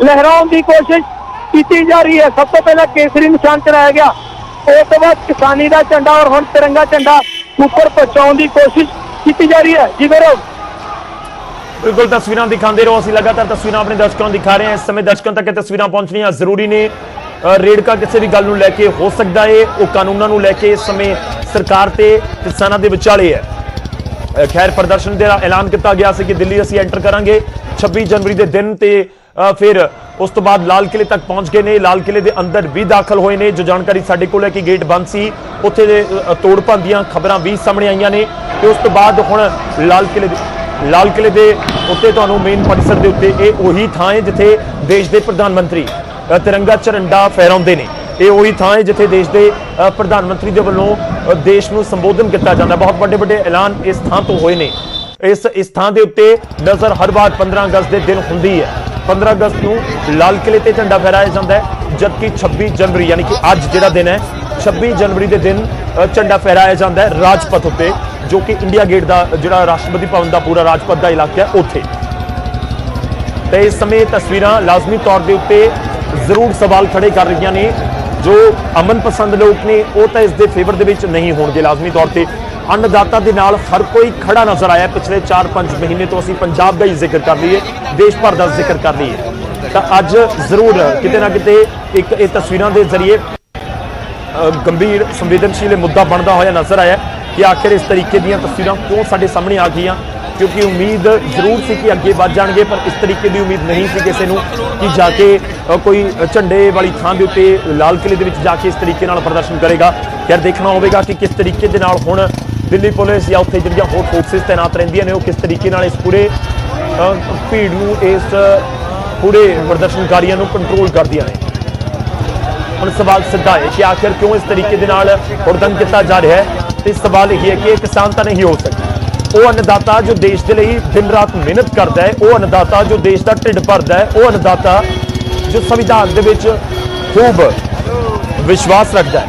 ਲਹਿਰਾਉਣ ਦੀ ਕੋਸ਼ਿਸ਼ ਕੀਤੀ ਜਾ ਰਹੀ ਹੈ। ਸਭ ਤੋਂ ਪਹਿਲਾਂ ਕੇਸਰੀ ਨਿਸ਼ਾਨ ਚੜਾਇਆ ਗਿਆ, ਉਸ ਤੋਂ ਬਾਅਦ ਕਿਸਾਨੀ ਦਾ ਝੰਡਾ ਔਰ ਹੁਣ ਤਿਰੰਗਾ ਝੰਡਾ ਉੱਪਰ ਪਹੁੰਚਾਉਣ ਦੀ ਕੋਸ਼ਿਸ਼ ਕੀਤੀ ਜਾ ਰਹੀ ਹੈ। ਜੀ ਗੌਰਵ, ਬਿਲਕੁਲ ਤਸਵੀਰਾਂ ਦਿਖਾਉਂਦੇ ਰਹੋ, ਅਸੀਂ ਲਗਾਤਾਰ ਤਸਵੀਰਾਂ ਆਪਣੇ ਦਰਸ਼ਕਾਂ ਨੂੰ ਦਿਖਾ ਰਹੇ ਹਾਂ। ਇਸ ਸਮੇਂ ਦਰਸ਼ਕਾਂ ਤੱਕ ਇਹ ਤਸਵੀਰਾਂ ਪਹੁੰਚਣੀਆਂ ਜ਼ਰੂਰੀ ਨੇ। ਰੇੜਕਾ ਕਿਸੇ ਵੀ ਗੱਲ ਨੂੰ ਲੈ ਕੇ ਹੋ ਸਕਦਾ ਹੈ, ਉਹ ਕਾਨੂੰਨਾਂ ਨੂੰ ਲੈ ਕੇ ਇਸ ਸਮੇਂ ਸਰਕਾਰ ਤੇ ਕਿਸਾਨਾਂ ਦੇ ਵਿਚਾਲੇ ਹੈ। ਖੈਰ ਪ੍ਰਦਰਸ਼ਨ ਦਾ ਐਲਾਨ ਕੀਤਾ ਗਿਆ ਸੀ ਕਿ ਦਿੱਲੀ ਅਸੀਂ ਐਂਟਰ ਕਰਾਂਗੇ 26 ਜਨਵਰੀ ਦੇ ਦਿਨ, ਤੇ ਫਿਰ ਉਸ ਤੋਂ ਬਾਅਦ ਲਾਲ ਕਿਲੇ ਤੱਕ ਪਹੁੰਚ ਗਏ ਨੇ। ਲਾਲ ਕਿਲੇ ਦੇ ਅੰਦਰ ਵੀ ਦਾਖਲ ਹੋਏ ਨੇ। ਜੋ ਜਾਣਕਾਰੀ ਸਾਡੇ ਕੋਲ ਹੈ ਕਿ ਗੇਟ ਬੰਦ ਸੀ, ਉੱਥੇ ਦੇ ਤੋੜ ਭੰਨ ਦੀਆਂ ਖਬਰਾਂ ਵੀ ਸਾਹਮਣੇ ਆਈਆਂ ਨੇ। ਤੇ ਉਸ ਤੋਂ ਬਾਅਦ ਹੁਣ ਲਾਲ ਕਿਲੇ ਦੇ ਉੱਤੇ ਤੁਹਾਨੂੰ ਮੇਨ ਪਰਿਸਰ ਦੇ ਉੱਤੇ ਇਹ ਉਹੀ ਥਾਂ ਹੈ ਜਿੱਥੇ ਦੇਸ਼ ਦੇ ਪ੍ਰਧਾਨ ਮੰਤਰੀ ਤਿਰੰਗਾ ਝੰਡਾ ਫਹਿਰਾਉਂਦੇ ਨੇ। ਇਹ ਉਹੀ ਥਾਂ ਹੈ ਜਿੱਥੇ ਦੇਸ਼ ਦੇ ਪ੍ਰਧਾਨ ਮੰਤਰੀ ਦੇ ਵੱਲੋਂ ਦੇਸ਼ ਨੂੰ ਸੰਬੋਧਨ ਕੀਤਾ ਜਾਂਦਾ। ਬਹੁਤ ਵੱਡੇ ਵੱਡੇ ਐਲਾਨ ਇਸ ਥਾਂ ਤੋਂ ਹੋਏ ਨੇ। ਇਸ ਥਾਂ ਦੇ ਉੱਤੇ ਨਜ਼ਰ ਹਰ ਵਾਰ 15 ਅਗਸਤ ਦੇ ਦਿਨ ਹੁੰਦੀ ਹੈ। 15 ਅਗਸਤ ਨੂੰ ਲਾਲ ਕਿਲੇ ਤੇ ਝੰਡਾ ਫਹਿਰਾਇਆ ਜਾਂਦਾ ਹੈ, ਜਦਕਿ 26 ਜਨਵਰੀ ਯਾਨੀ ਕਿ ਅੱਜ ਜਿਹੜਾ ਦਿਨ ਹੈ 26 ਜਨਵਰੀ ਦੇ ਦਿਨ ਝੰਡਾ ਫਹਿਰਾਇਆ ਜਾਂਦਾ ਹੈ ਰਾਜਪਥ ਉੱਤੇ, ਜੋ ਕਿ ਇੰਡੀਆ ਗੇਟ ਦਾ ਜਿਹੜਾ ਰਾਸ਼ਟਰਪਤੀ ਭਵਨ ਦਾ ਪੂਰਾ ਰਾਜਪਥ ਦਾ ਇਲਾਕਾ ਹੈ ਉੱਥੇ। ਤੇ ਇਸ ਸਮੇਂ ਤਸਵੀਰਾਂ ਲਾਜ਼ਮੀ ਤੌਰ ਦੇ ਉੱਤੇ ਜ਼ਰੂਰ ਸਵਾਲ ਖੜੇ ਕਰ ਰਹੀਆਂ ਨੇ। ਜੋ ਅਮਨ ਪਸੰਦ ਲੋਕ ਨੇ ਉਹ ਤਾਂ ਇਸ ਦੇ ਫੇਵਰ ਦੇ ਵਿੱਚ ਨਹੀਂ ਹੋਣਗੇ। ਲਾਜ਼ਮੀ ਤੌਰ ਤੇ ਅੰਨਦਾਤਾ ਦੇ ਨਾਲ ਹਰ ਕੋਈ ਖੜਾ ਨਜ਼ਰ ਆਇਆ। ਪਿਛਲੇ 4-5 ਮਹੀਨੇ ਤੋਂ ਅਸੀਂ ਪੰਜਾਬ ਦਾ ਹੀ ਜ਼ਿਕਰ ਕਰ ਲਈਏ, ਦੇਸ਼ ਭਰ ਦਾ ਜ਼ਿਕਰ ਕਰ ਲਈਏ, ਤਾਂ ਅੱਜ ਜ਼ਰੂਰ ਕਿਤੇ ਨਾ ਕਿਤੇ ਇੱਕ ਇਹ ਤਸਵੀਰਾਂ ਦੇ ਜ਼ਰੀਏ ਗੰਭੀਰ ਸੰਵੇਦਨਸ਼ੀਲ ਮੁੱਦਾ ਬਣਦਾ ਹੋਇਆ ਨਜ਼ਰ ਆਇਆ ਕਿ ਆਖਿਰ ਇਸ ਤਰੀਕੇ ਦੀਆਂ ਤਸਵੀਰਾਂ ਕਿਉਂ ਸਾਡੇ ਸਾਹਮਣੇ ਆ ਗਈਆਂ। ਕਿਉਂਕਿ ਉਮੀਦ ਜ਼ਰੂਰ ਸੀ ਕਿ ਅੱਗੇ ਵੱਧ ਜਾਣਗੇ, ਪਰ ਇਸ ਤਰੀਕੇ ਦੀ ਉਮੀਦ ਨਹੀਂ ਸੀ ਕਿਸੇ ਨੂੰ ਕਿ ਜਾ ਕੇ ਕੋਈ ਝੰਡੇ ਵਾਲੀ ਥਾਂ ਦੇ ਉੱਤੇ ਲਾਲ ਕਿਲੇ ਦੇ ਵਿੱਚ ਜਾ ਕੇ ਇਸ ਤਰੀਕੇ ਨਾਲ ਪ੍ਰਦਰਸ਼ਨ ਕਰੇਗਾ। ਯਾਰ ਦੇਖਣਾ ਹੋਵੇਗਾ ਕਿ ਕਿਸ ਤਰੀਕੇ ਦੇ ਨਾਲ ਹੁਣ ਦਿੱਲੀ ਪੁਲਿਸ ਜਾਂ ਉੱਥੇ ਜਿਹੜੀਆਂ ਹੋਰ ਫੋਰਸਿਸ ਤੈਨਾਤ ਰਹਿੰਦੀਆਂ ਨੇ ਉਹ ਕਿਸ ਤਰੀਕੇ ਨਾਲ ਇਸ ਪੂਰੇ ਭੀੜ ਨੂੰ, ਇਸ ਪੂਰੇ ਪ੍ਰਦਰਸ਼ਨਕਾਰੀਆਂ ਨੂੰ ਕੰਟਰੋਲ ਕਰਦੀਆਂ ਨੇ। ਹੁਣ ਸਵਾਲ ਸਿੱਧਾ ਹੈ ਕਿ ਆਖਿਰ ਕਿਉਂ ਇਸ ਤਰੀਕੇ ਦੇ ਨਾਲ ਹੁੜਦੰਗ ਕੀਤਾ ਜਾ ਰਿਹਾ ਹੈ। ਤੇ ਸਵਾਲ ਇਹ ਹੈ ਕਿ ਇਹ ਕਿਸਾਨ ਤਾਂ ਨਹੀਂ ਹੋ ਸਕਦਾ। ਉਹ ਅੰਨਦਾਤਾ ਜੋ ਦੇਸ਼ ਦੇ ਲਈ ਦਿਨ ਰਾਤ ਮਿਹਨਤ ਕਰਦਾ ਹੈ, ਉਹ ਅੰਨਦਾਤਾ ਜੋ ਦੇਸ਼ ਦਾ ਢਿੱਡ ਭਰਦਾ ਹੈ, ਉਹ ਅੰਨਦਾਤਾ ਜੋ ਸੰਵਿਧਾਨ ਦੇ ਵਿੱਚ ਖੂਬ ਵਿਸ਼ਵਾਸ ਰੱਖਦਾ ਹੈ,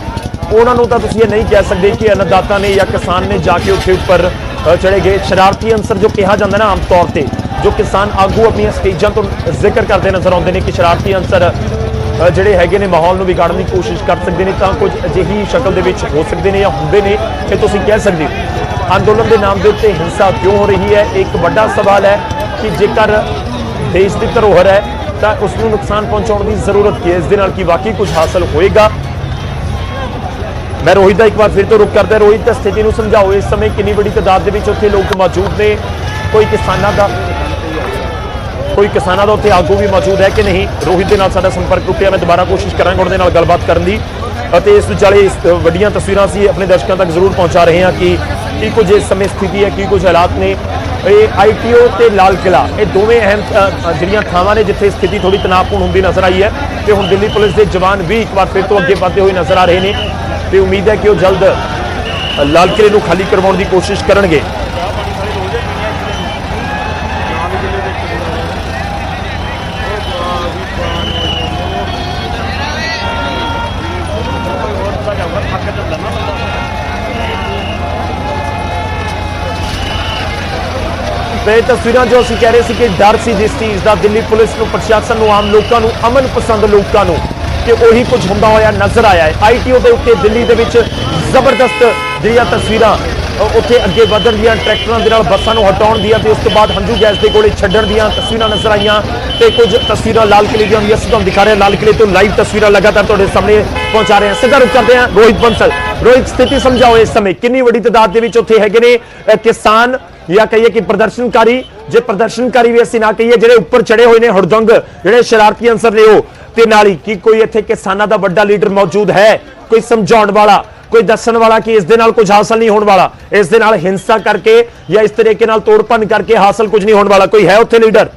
ਉਹਨਾਂ ਨੂੰ ਤਾਂ ਤੁਸੀਂ ਇਹ ਨਹੀਂ ਕਹਿ ਸਕਦੇ ਕਿ ਅੰਨਦਾਤਾ ਨੇ ਜਾਂ ਕਿਸਾਨ ਨੇ ਜਾ ਕੇ ਉੱਥੇ ਉੱਪਰ ਚੜੇ ਗਏ। ਸ਼ਰਾਰਤੀ ਅੰਸਰ ਜੋ ਕਿਹਾ ਜਾਂਦਾ ਨਾ ਆਮ ਤੌਰ ਤੇ, ਜੋ ਕਿਸਾਨ ਆਗੂ ਆਪਣੀਆਂ ਸਟੇਜਾਂ ਤੋਂ ਜ਼ਿਕਰ ਕਰਦੇ ਨਜ਼ਰ ਆਉਂਦੇ ਨੇ ਕਿ ਸ਼ਰਾਰਤੀ ਅੰਸਰ ਜਿਹੜੇ ਹੈਗੇ ਨੇ ਮਾਹੌਲ ਨੂੰ ਵਿਗਾੜਨ ਦੀ ਕੋਸ਼ਿਸ਼ ਕਰ ਸਕਦੇ ਨੇ, ਤਾਂ ਕੁਝ ਅਜਿਹੀ ਸ਼ਕਲ ਦੇ ਵਿੱਚ ਹੋ ਸਕਦੇ ਨੇ ਜਾਂ ਹੁੰਦੇ ਨੇ ਕਿ ਤੁਸੀਂ ਕਹਿ ਸਕਦੇ ਹੋ। ਅੰਦੋਲਨ ਦੇ ਨਾਮ ਦੇ ਉੱਤੇ ਹਿੰਸਾ ਕਿਉਂ ਹੋ ਰਹੀ ਹੈ? ਇੱਕ ਵੱਡਾ ਸਵਾਲ ਹੈ ਕਿ ਜੇਕਰ ਦੇਸ਼ ਦੀ ਧਰੋਹਰ ਹੈ ਤਾਂ ਉਸ ਨੂੰ ਨੁਕਸਾਨ ਪਹੁੰਚਾਉਣ ਦੀ ਜ਼ਰੂਰਤ ਕੀ ਹੈ? ਇਸ ਦੇ ਨਾਲ ਕੀ ਵਾਕਈ ਕੁਝ ਹਾਸਲ ਹੋਏਗਾ? ਮੈਂ ਰੋਹਿਤ ਦਾ ਇੱਕ ਵਾਰ ਫਿਰ ਤੋਂ ਰੁਕ ਕਰਦਾ। ਰੋਹਿਤ, ਸਥਿਤੀ ਨੂੰ ਸਮਝਾਓ, ਇਸ ਸਮੇਂ ਕਿੰਨੀ ਵੱਡੀ ਤਾਦਾਦ ਦੇ ਵਿੱਚ ਉੱਥੇ ਲੋਕ ਮੌਜੂਦ ਨੇ? ਕੋਈ ਕਿਸਾਨਾਂ ਦਾ ਉੱਥੇ ਆਗੂ ਵੀ ਮੌਜੂਦ ਹੈ ਕਿ ਨਹੀਂ? ਰੋਹਿਤ ਦੇ ਨਾਲ ਸਾਡਾ ਸੰਪਰਕ ਟੁੱਟਿਆ, ਮੈਂ ਦੁਬਾਰਾ ਕੋਸ਼ਿਸ਼ ਕਰਾਂਗਾ ਉਹਦੇ ਨਾਲ ਗੱਲਬਾਤ ਕਰਨ ਦੀ। ਅਤੇ ਇਸ ਵਿਚਾਲੇ ਵੱਡੀਆਂ ਤਸਵੀਰਾਂ ਅਸੀਂ ਆਪਣੇ ਦਰਸ਼ਕਾਂ ਤੱਕ ਜ਼ਰੂਰ ਪਹੁੰਚਾ ਰਹੇ ਹਾਂ ਕਿ ਕੀ ਕੁਝ ਇਸ ਸਮੇਂ ਸਥਿਤੀ ਹੈ, ਕੀ ਕੁਝ ਹਾਲਾਤ ਨੇ। ਇਹ ITO ਤੇ ਲਾਲ ਕਿਲਾ, ਇਹ ਦੋਵੇਂ ਅਹਿਮ ਜਿਹੜੀਆਂ ਥਾਵਾਂ ਨੇ ਜਿੱਥੇ ਸਥਿਤੀ ਥੋੜੀ ਤਣਾਅਪੂਰਨ ਹੁੰਦੀ ਨਜ਼ਰ ਆਈ ਹੈ। ਤੇ ਹੁਣ ਦਿੱਲੀ ਪੁਲਿਸ ਦੇ ਜਵਾਨ ਵੀ ਇੱਕ ਵਾਰ ਫਿਰ ਤੋਂ ਅੱਗੇ ਵਧਦੇ ਹੋਏ ਨਜ਼ਰ ਆ ਰਹੇ ਨੇ ਤੇ ਉਮੀਦ ਹੈ ਕਿ ਉਹ ਜਲਦ ਲਾਲ ਕਿਲੇ ਨੂੰ ਖਾਲੀ ਕਰਵਾਉਣ ਦੀ ਕੋਸ਼ਿਸ਼ ਕਰਨਗੇ। ਤੇ ਤਸਵੀਰਾਂ ਜੋ ਅਸੀਂ ਕਹਿ ਰਹੇ ਸੀ ਕਿ ਡਰ ਸੀ ਜਿਸ ਚੀਜ਼ ਦਾ ਦਿੱਲੀ ਪੁਲਿਸ ਨੂੰ, ਪ੍ਰਸ਼ਾਸਨ ਨੂੰ, ਆਮ ਲੋਕਾਂ ਨੂੰ, ਅਮਨ ਪਸੰਦ ਲੋਕਾਂ ਨੂੰ, ਕਿ ਉਹੀ ਕੁਝ ਹੁੰਦਾ ਹੋਇਆ ਨਜ਼ਰ ਆਇਆ ਹੈ। ITO ਦੇ ਉੱਤੇ ਦਿੱਲੀ ਦੇ ਵਿੱਚ ਜ਼ਬਰਦਸਤ ਜਿਹੜੀਆਂ ਤਸਵੀਰਾਂ ਉੱਥੇ ਅੱਗੇ ਵਧਣ ਦੀਆਂ, ਟਰੈਕਟਰਾਂ ਦੇ ਨਾਲ ਬੱਸਾਂ ਨੂੰ ਹਟਾਉਣ ਦੀਆਂ ਤੇ ਉਸ ਤੋਂ ਬਾਅਦ ਹੰਝੂ ਗੈਸ ਦੇ ਗੋਲੇ ਛੱਡਣ ਦੀਆਂ ਤਸਵੀਰਾਂ ਨਜ਼ਰ ਆਈਆਂ। ਤੇ ਕੁਝ ਤਸਵੀਰਾਂ ਲਾਲ ਕਿਲੇ ਦੀਆਂ ਅਸੀਂ ਤੁਹਾਨੂੰ ਦਿਖਾ ਰਹੇ ਹਾਂ। ਲਾਲ ਕਿਲੇ ਤੋਂ ਲਾਈਵ ਤਸਵੀਰਾਂ ਲਗਾਤਾਰ ਤੁਹਾਡੇ ਸਾਹਮਣੇ ਪਹੁੰਚਾ ਰਹੇ ਹਾਂ। ਸਿੱਧਾ ਰੁਕ ਕਰਦੇ ਹਾਂ ਰੋਹਿਤ ਬੰਸਲ। ਰੋਹਿਤ, ਸਥਿਤੀ ਸਮਝਾਓ, ਇਸ ਸਮੇਂ ਕਿੰਨੀ ਵੱਡੀ ਤਾਦਾਦ ਦੇ ਵਿੱਚ ਉੱਥੇ ਹੈਗੇ ਨੇ ਕਿਸਾਨ ਜਾਂ ਕਹੀਏ ਕਿ ਪ੍ਰਦਰਸ਼ਨਕਾਰੀ? ਜੇ ਪ੍ਰਦਰਸ਼ਨਕਾਰੀ ਵੀ ਅਸੀਂ ਨਾ ਕਹੀਏ, ਜਿਹੜੇ ਉੱਪਰ ਚੜੇ ਹੋਏ ਨੇ ਹੁੜਦੰਗ, ਜਿਹੜੇ ਸ਼ਰਾਰਤੀ ਅੰਸਰ ਨੇ ਉਹ, ਤੇ ਨਾਲ ਹੀ ਕੀ ਕੋਈ ਇੱਥੇ ਕਿਸਾਨਾਂ ਦਾ ਵੱਡਾ ਲੀਡਰ ਮੌਜੂਦ ਹੈ? ਕੋਈ ਸਮਝਾਉਣ ਵਾਲਾ, ਕੋਈ ਦੱਸਣ ਵਾਲਾ ਕਿ ਇਸ ਦੇ ਨਾਲ ਕੁਝ ਹਾਸਲ ਨਹੀਂ ਹੋਣ ਵਾਲਾ, ਇਸ ਦੇ ਨਾਲ ਹਿੰਸਾ ਕਰਕੇ ਜਾਂ ਇਸ ਤਰੀਕੇ ਨਾਲ ਤੋੜ ਭੰਨ ਕਰਕੇ ਹਾਸਲ ਕੁਝ ਨਹੀਂ ਹੋਣ ਵਾਲਾ? ਕੋਈ ਹੈ ਉੱਥੇ ਲੀਡਰ?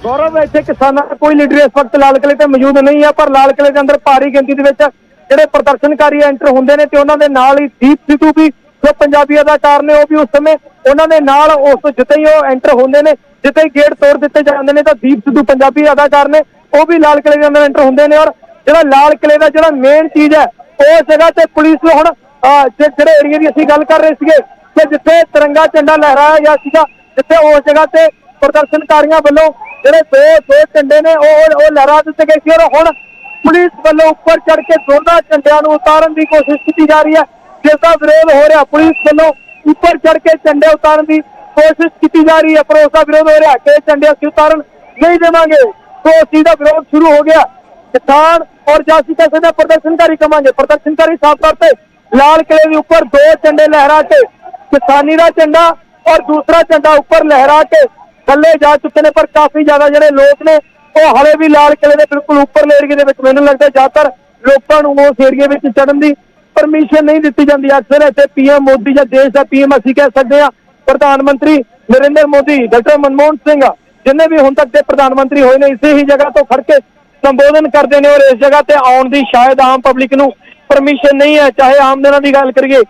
गौरव ਇੱਥੇ ਕਿਸਾਨਾਂ ਦਾ ਕੋਈ ਲੀਡਰ ਇਸ ਵਕਤ ਲਾਲ ਕਿਲੇ ਤੇ ਮੌਜੂਦ ਨਹੀਂ ਹੈ, ਪਰ ਲਾਲ ਕਿਲੇ ਦੇ ਅੰਦਰ ਭਾਰੀ ਗਿਣਤੀ ਦੇ ਵਿੱਚ ਜਿਹੜੇ ਪ੍ਰਦਰਸ਼ਨਕਾਰੀ ਐਂਟਰ ਹੁੰਦੇ ਨੇ ਤੇ ਉਹਨਾਂ ਦੇ ਨਾਲ ਹੀ ਦੀਪ ਸਿੱਧੂ ਵੀ ਜੋ ਪੰਜਾਬੀ ਅਦਾਕਾਰ ਨੇ ਉਹ ਵੀ ਉਸ ਸਮੇਂ ਉਹਨਾਂ ਦੇ ਨਾਲ ਉਸ ਜਿੱਥੇ ਹੀ ਉਹ ਐਂਟਰ ਹੁੰਦੇ ਨੇ, ਜਿੱਥੇ ਹੀ ਗੇਟ ਤੋੜ ਦਿੱਤੇ ਜਾਂਦੇ ਨੇ ਤਾਂ ਦੀਪ ਸਿੱਧੂ ਪੰਜਾਬੀ ਅਦਾਕਾਰ ਨੇ ਉਹ ਵੀ ਲਾਲ ਕਿਲੇ ਦੇ ਅੰਦਰ ਐਂਟਰ ਹੁੰਦੇ ਨੇ। ਔਰ ਜਿਹੜਾ ਲਾਲ ਕਿਲੇ ਦਾ ਜਿਹੜਾ ਮੇਨ ਚੀਜ਼ ਹੈ ਉਸ ਜਗ੍ਹਾ ਤੇ ਪੁਲਿਸ ਹੁਣ ਜਿਹੜੇ ਏਰੀਏ ਦੀ ਅਸੀਂ ਗੱਲ ਕਰ ਰਹੇ ਸੀਗੇ ਕਿ ਜਿੱਥੇ ਤਿਰੰਗਾ ਝੰਡਾ ਲਹਿਰਾਇਆ ਗਿਆ ਸੀਗਾ, ਜਿੱਥੇ ਉਸ ਜਗ੍ਹਾ ਤੇ ਪ੍ਰਦਰਸ਼ਨਕਾਰੀਆਂ ਵੱਲੋਂ ਜਿਹੜੇ ਦੋ ਝੰਡੇ ਨੇ ਉਹ ਲਹਿਰਾ ਦਿੱਤੇ ਗਏ ਸੀ ਔਰ ਹੁਣ ਪੁਲਿਸ ਵੱਲੋਂ ਉੱਪਰ ਚੜ ਕੇ ਦੋਨਾਂ ਝੰਡਿਆਂ ਨੂੰ ਉਤਾਰਨ ਦੀ ਕੋਸ਼ਿਸ਼ ਕੀਤੀ ਜਾ ਰਹੀ ਹੈ, ਜਿਸ ਦਾ ਵਿਰੋਧ ਹੋ ਰਿਹਾ। ਪੁਲਿਸ ਵੱਲੋਂ ਉੱਪਰ ਚੜ ਕੇ ਝੰਡੇ ਉਤਾਰਨ ਦੀ ਕੋਸ਼ਿਸ਼ ਕੀਤੀ ਜਾ ਰਹੀ ਹੈ ਪਰ ਉਸ ਦਾ ਵਿਰੋਧ ਹੋ ਰਿਹਾ ਕਿ ਝੰਡੇ ਅਸੀਂ ਉਤਾਰਨ ਨਹੀਂ ਦੇਵਾਂਗੇ। तो उस चीज का विरोध शुरू हो गया। किसान और जासी कैसे में प्रदर्शनकारी कमांगे, प्रदर्शनकारी साफ तौर पे लाल किले के ऊपर दो झंडे लहरा के किसानी का झंडा और दूसरा झंडा ऊपर लहरा के थले जा चुके हैं, पर काफी ज्यादा जो लोग ने वो हले भी लाल किले के बिल्कुल ऊपर एरिए के मैंने लगता ज्यादातर लोगों को उस एरिए में चढ़न की परमिशन नहीं दी जाती। अक्सर इतने पीएम मोदी या देश का पीएम असी कह सकते हैं प्रधानमंत्री नरेंद्र मोदी, डॉक्टर मनमोहन सिंह जिन्हें भी हुण तक के प्रधानमंत्री होए ने इसी ही जगह तो खड़ के संबोधन करते हैं और इस जगह ते आउण दी शायद आम पब्लिक नूं परमिशन नहीं है, चाहे आम दिनां दी गल करिए।